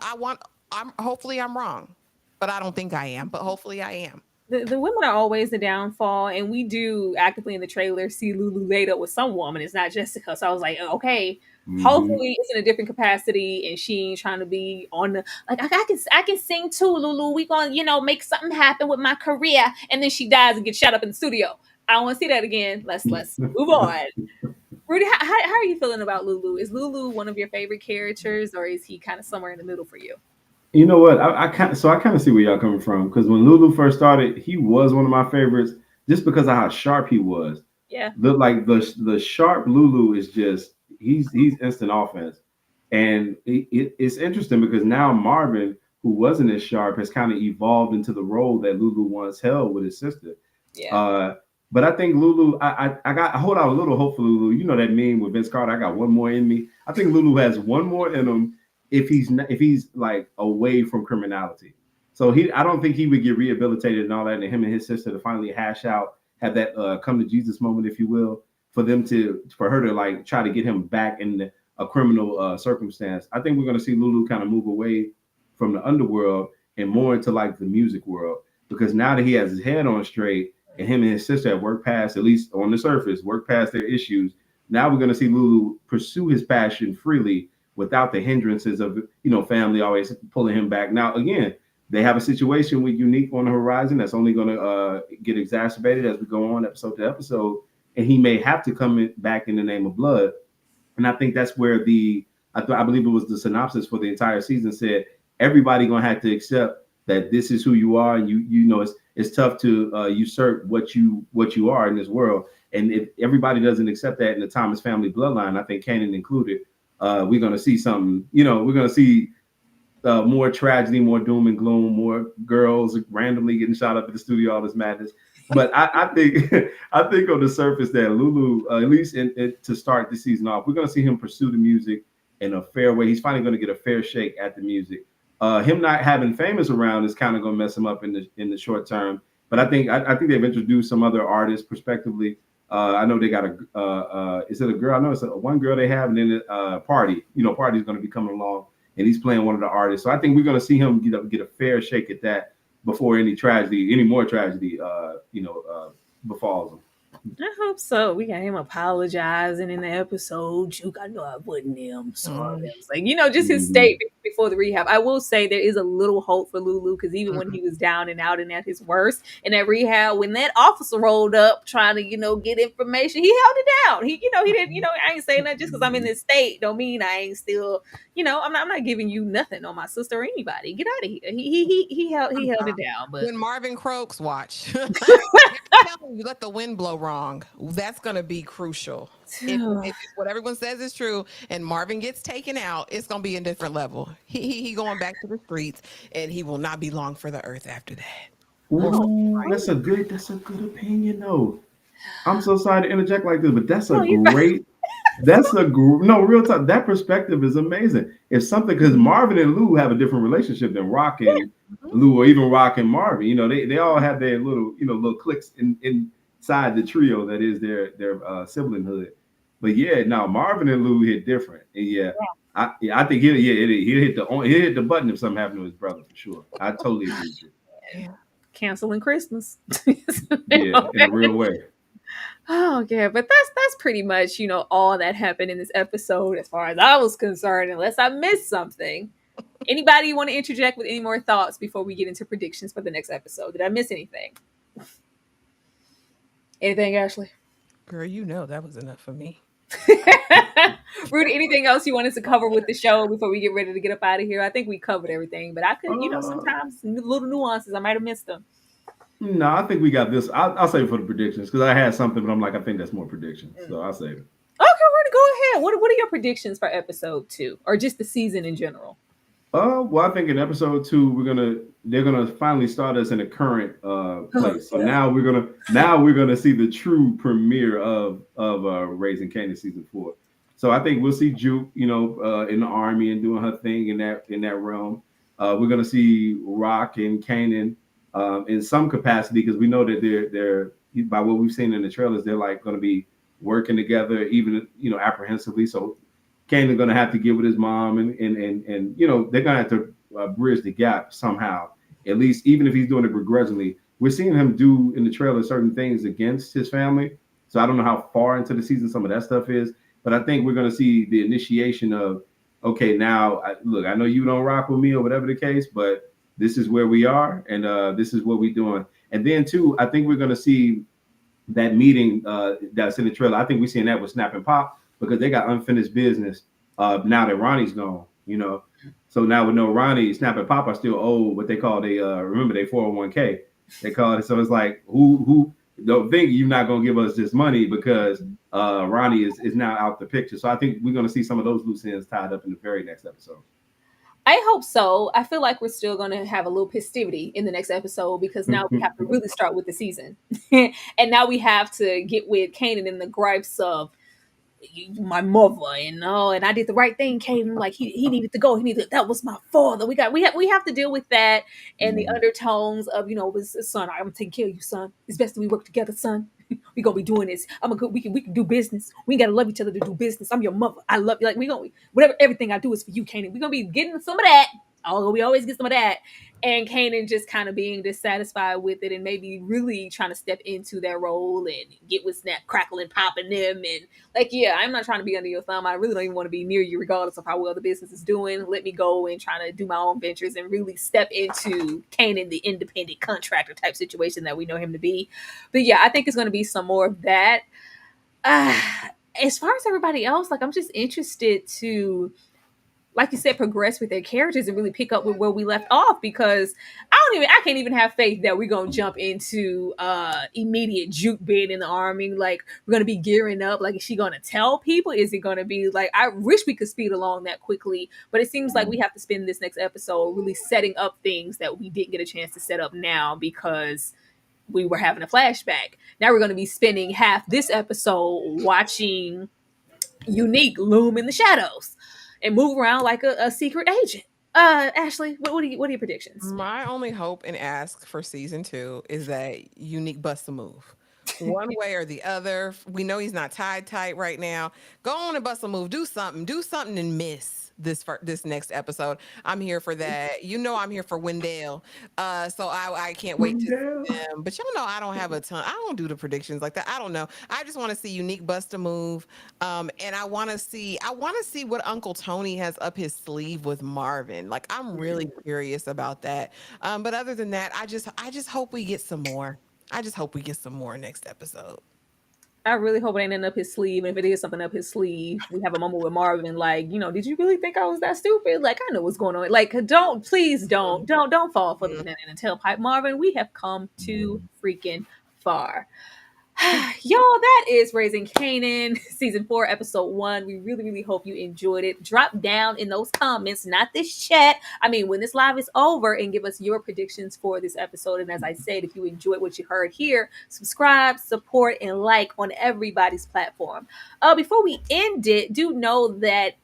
hopefully I'm wrong, but I don't think I am. But hopefully I am. The women are always the downfall, and we do actively in the trailer see Lulu laid up with some woman. It's not Jessica, so I was like, okay, hopefully it's in a different capacity, and she ain't trying to be on the like. I can sing too, Lulu. We gonna make something happen with my career, and then she dies and gets shot up in the studio. I don't want to see that again. Let's move on. Rudy, how are you feeling about Lulu? Is Lulu one of your favorite characters, or is he kind of somewhere in the middle for you? You know what? I kind of see where y'all coming from because when Lulu first started, he was one of my favorites just because of how sharp he was. Yeah. The sharp Lulu is just he's instant offense, and it's interesting because now Marvin, who wasn't as sharp, has kind of evolved into the role that Lulu once held with his sister. Yeah. But I think Lulu, I hold out a little hope for Lulu. You know that meme with Vince Carter. I got one more in me. I think Lulu has one more in him if he's like away from criminality. So I don't think he would get rehabilitated and all that. And him and his sister to finally hash out, have that come to Jesus moment, if you will, for her to like try to get him back in a criminal circumstance. I think we're going to see Lulu kind of move away from the underworld and more into like the music world, because now that he has his head on straight and him and his sister have worked past, at least on the surface, worked past their issues. Now we're going to see Lulu pursue his passion freely without the hindrances of family always pulling him back. Now again, they have a situation with Unique on the horizon that's only going to get exacerbated as we go on episode to episode, and he may have to come back in the name of blood. And I think that's where I believe it was the synopsis for the entire season said everybody gonna have to accept that this is who you are, and you know it's tough to usurp what you are in this world. And if everybody doesn't accept that in the Thomas family bloodline, I think Kanan included, we're gonna see something. We're gonna see more tragedy, more doom and gloom, more girls randomly getting shot up at the studio, all this madness. But I think I think on the surface that Lulu, at least to start the season off, we're going to see him pursue the music in a fair way. He's finally going to get a fair shake at the music. Him not having Famous around is kind of going to mess him up in the short term. But I think they've introduced some other artists prospectively. I know they got is it a girl? I know it's one girl they have, and then Party. Party's going to be coming along, and he's playing one of the artists. So I think we're going to see him get a fair shake at that before any more tragedy, befalls him. I hope so. We got him apologizing in the episode. Juke, I know I wasn't him. Sorry. I was like, just his statement before the rehab. I will say there is a little hope for Lulu, because even when he was down and out and at his worst in that rehab, when that officer rolled up trying to, get information, he held it down. He didn't, I ain't saying that just because I'm in this state don't mean I ain't still, I'm not giving you nothing on my sister or anybody. Get out of here. He held it down. But when Marvin croaks, watch. You let the wind blow wrong. That's going to be crucial. If what everyone says is true and Marvin gets taken out, it's going to be a different level. He going back to the streets, and he will not be long for the earth after that. Ooh, that's a good opinion though. I'm so sorry to interject like this, but no, real talk. That perspective is amazing. If something, because Marvin and Lou have a different relationship than Rock and Lou, or even Rock and Marvin. They all have their little cliques inside the trio that is their siblinghood. But yeah, now Marvin and Lou hit different. And I think he'll hit the button if something happened to his brother for sure. I totally agree with you. Yeah. Canceling Christmas. In a real way. Oh yeah, but that's pretty much all that happened in this episode as far as I was concerned, unless I missed something. Anybody want to interject with any more thoughts before we get into predictions for the next episode? Did I miss anything? Anything, Ashley? Girl, that was enough for me. Rudy, anything else you wanted to cover with the show before we get ready to get up out of here? I think we covered everything, but I could, sometimes little nuances I might have missed them. No, I think we got this. I'll save it for the predictions, because I had something, but I'm like, I think that's more predictions, so I'll save it. Okay, Rudy, go ahead. What are your predictions for episode 2, or just the season in general? Well, I think in episode 2 they're gonna finally start us in a current place. So now we're gonna see the true premiere of Raising Kanan season 4. So I think we'll see Juke, in the army and doing her thing in that realm. We're gonna see Rock and Kanan in some capacity, because we know that they're by what we've seen in the trailers, they're like going to be working together, even apprehensively. So Kanan's going to have to get with his mom, and they're going to have to bridge the gap somehow. At least, even if he's doing it begrudgingly, we're seeing him do in the trailer certain things against his family. So I don't know how far into the season some of that stuff is, but I think we're going to see the initiation of, okay, now look, I know you don't rock with me or whatever the case, but this is where we are, and this is what we're doing. And then too, I think we're going to see that meeting that's in the trailer. I think we're seeing that with Snap and Pop, because they got unfinished business now that Ronnie's gone, So now with no Ronnie, Snap and Pop are still owed what they call remember they 401k. They call it. So it's like, who don't think you're not going to give us this money because Ronnie is now out the picture. So I think we're going to see some of those loose ends tied up in the very next episode. I hope so. I feel like we're still going to have a little festivity in the next episode because now we have to really start with the season. And now we have to get with Kanan and the gripes of my mother, and I did the right thing, Kanan. Like he needed to go. He needed that was my father. We have to deal with that and the undertones of was son. I'm taking care of you, son. It's best that we work together, son. We gonna be doing this. We can do business. We gotta love each other to do business. I'm your mother. I love you. Like we gonna whatever everything I do is for you, Kanan. We gonna be getting some of that. Although we always get some of that. And Kanan just kind of being dissatisfied with it and maybe really trying to step into that role and get with snap, crackle, and popping them. And like, yeah, I'm not trying to be under your thumb. I really don't even want to be near you, regardless of how well the business is doing. Let me go and try to do my own ventures and really step into Kanan, the independent contractor type situation that we know him to be. But yeah, I think it's going to be some more of that. As far as everybody else, like, I'm just interested to, like you said, progress with their characters and really pick up with where we left off, because I can't even have faith that we're gonna jump into immediate Juke being in the army. Like, we're gonna be gearing up. Like, is she gonna tell people? Is it gonna be like, I wish we could speed along that quickly, but it seems like we have to spend this next episode really setting up things that we didn't get a chance to set up now because we were having a flashback. Now we're gonna be spending half this episode watching Unique loom in the shadows and move around like a secret agent. Ashley, what are your predictions? My only hope and ask for season 2 is that Unique busts a move. One way or the other. We know he's not tied tight right now. Go on and bust a move. Do something and miss this next episode. I'm here for that. I'm here for Wendell. So I can't wait to see them. But y'all know I don't have a ton. I don't do the predictions like that. I don't know. I just want to see Unique bust a move. And I want to see what Uncle Tony has up his sleeve with Marvin. Like, I'm really curious about that. But other than that, I just hope we get some more. I just hope we get some more next episode. I really hope it ain't up his sleeve. And if it is something up his sleeve, we have a moment with Marvin, like, did you really think I was that stupid? Like, I know what's going on. Like, please don't fall for the banana and tailpipe, Marvin. We have come too freaking far. Y'all, that is Raising Kanan, season 4, episode 1. We really, really hope you enjoyed it. Drop down in those comments, not this chat. I mean, when this live is over, and give us your predictions for this episode. And as I said, if you enjoyed what you heard here, subscribe, support, and like on everybody's platform. Before we end it, do know that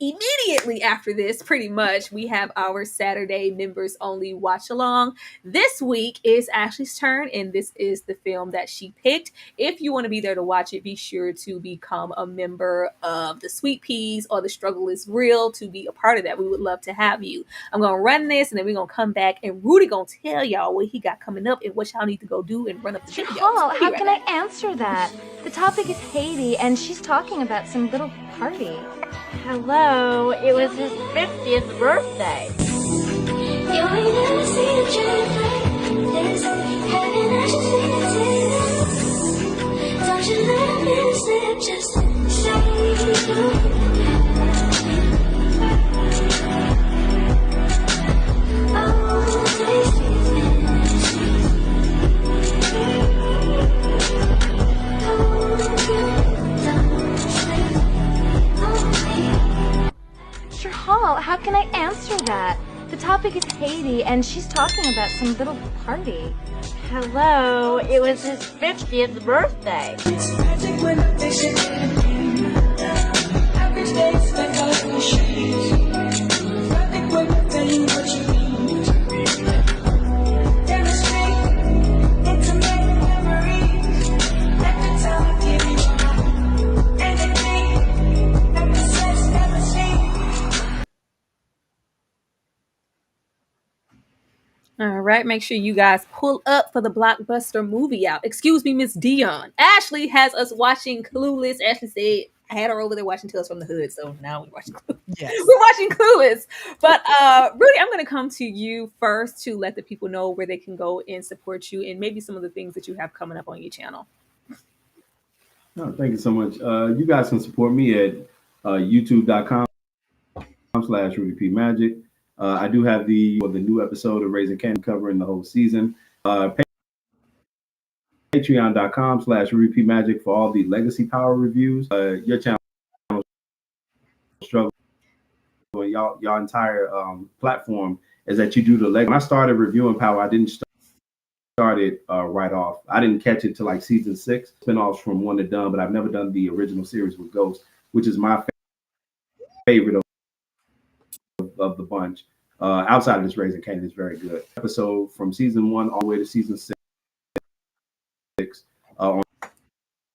immediately after this, pretty much, we have our Saturday members only watch along. This week is Ashley's turn, and this is the film that she picked. If you want to be there to watch it, be sure to become a member of the Sweet Peas or the Struggle is Real to be a part of that. We would love to have you. I'm going to run this, and then we're going to come back, and Rudy going to tell y'all what he got coming up and what y'all need to go do and run up the video. Paul, how can I answer that? The topic is Haiti, and she's talking about some little party. Hello, it was his 50th birthday. You ain't never seen a dream like this. Heaven, I just feel it. Don't you let me slip, just say oh, taste Mr. Hall, how can I answer that? The topic is Haiti, and she's talking about some little party. Hello, it was his 50th birthday. All right, make sure you guys pull up for the blockbuster movie out. Excuse me, Miss Dion. Ashley has us watching Clueless. Ashley said I had her over there watching Tales from the Hood, so now we're watching Clueless. Yes. We're watching Clueless. But Rudy, I'm going to come to you first to let the people know where they can go and support you and maybe some of the things that you have coming up on your channel. Oh, thank you so much. You guys can support me at youtube.com/RudyPMagic. I do have the new episode of Raising Kanan covering the whole season. Patreon.com/RudyPMagic for all the Legacy Power reviews. Your channel struggle, y'all entire platform is that you do the leg. When I started reviewing Power, I didn't start it right off. I didn't catch it till like season 6. Spinoffs from one to done, but I've never done the original series with Ghost, which is my favorite of the bunch. Outside of this, Raising Kanan is very good. Episode from season 1 all the way to season 6 on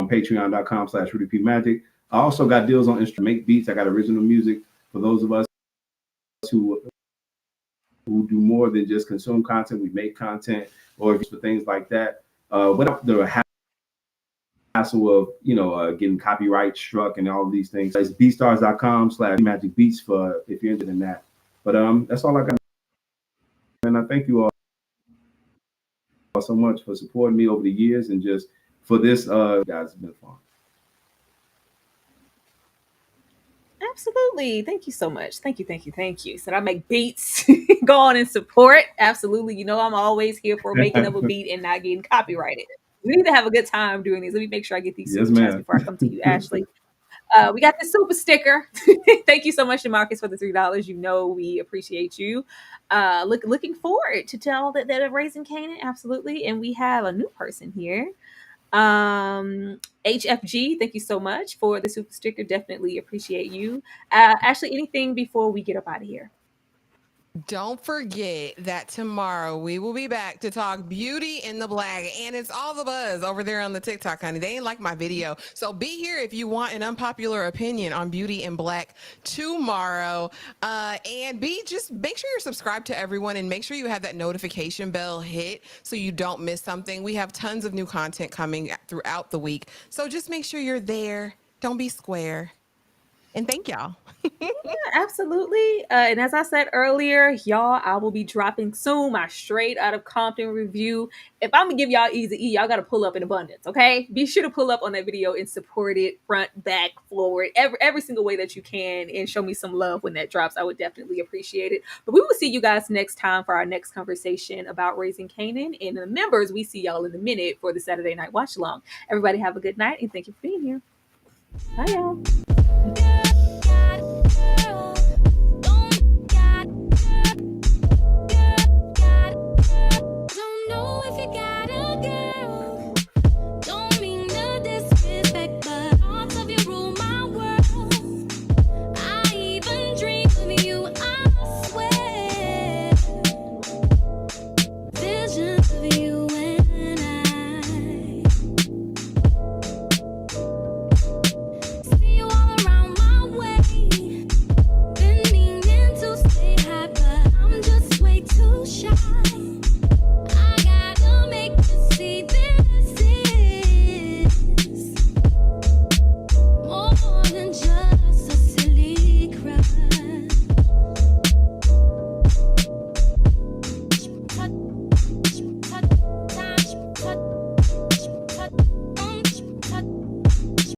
patreon.com/RudyPMagic. I also got deals on make beats. I got original music for those of us who do more than just consume content. We make content or for things like that. Without the hassle of getting copyright struck and all of these things. It's bstars.com/magicbeats for if you're interested in that. But that's all I got. And I thank you all so much for supporting me over the years and just for this guys, it's been fun. Absolutely. Thank you so much. Thank you. Said I make beats. Go on and support. Absolutely. You know, I'm always here for making of a beat and not getting copyrighted. We need to have a good time doing these. Let me make sure I get these super chats before I come to you, Ashley. We got the super sticker. Thank you so much, DeMarcus, for the $3. You know we appreciate you. Looking forward to tell that of Raising Kanan. Absolutely. And we have a new person here. HFG, thank you so much for the super sticker. Definitely appreciate you. Ashley, anything before we get up out of here? Don't forget that tomorrow we will be back to talk Beauty in the Black, and it's all the buzz over there on the TikTok, honey. They ain't like my video. So be here if you want an unpopular opinion on Beauty in Black tomorrow. And just make sure you're subscribed to everyone and make sure you have that notification bell hit so you don't miss something. We have tons of new content coming throughout the week. So just make sure you're there. Don't be square. And thank y'all. Yeah, absolutely. And as I said earlier, y'all, I will be dropping soon my straight out of Compton review. If I'm gonna give y'all easy E, y'all gotta pull up in abundance, okay? Be sure to pull up on that video and support it front, back, forward, every single way that you can, and show me some love when that drops. I would definitely appreciate it. But we will see you guys next time for our next conversation about Raising Kanan. And the members, we see y'all in a minute for the Saturday night watch along. Everybody have a good night and thank you for being here. Bye, y'all.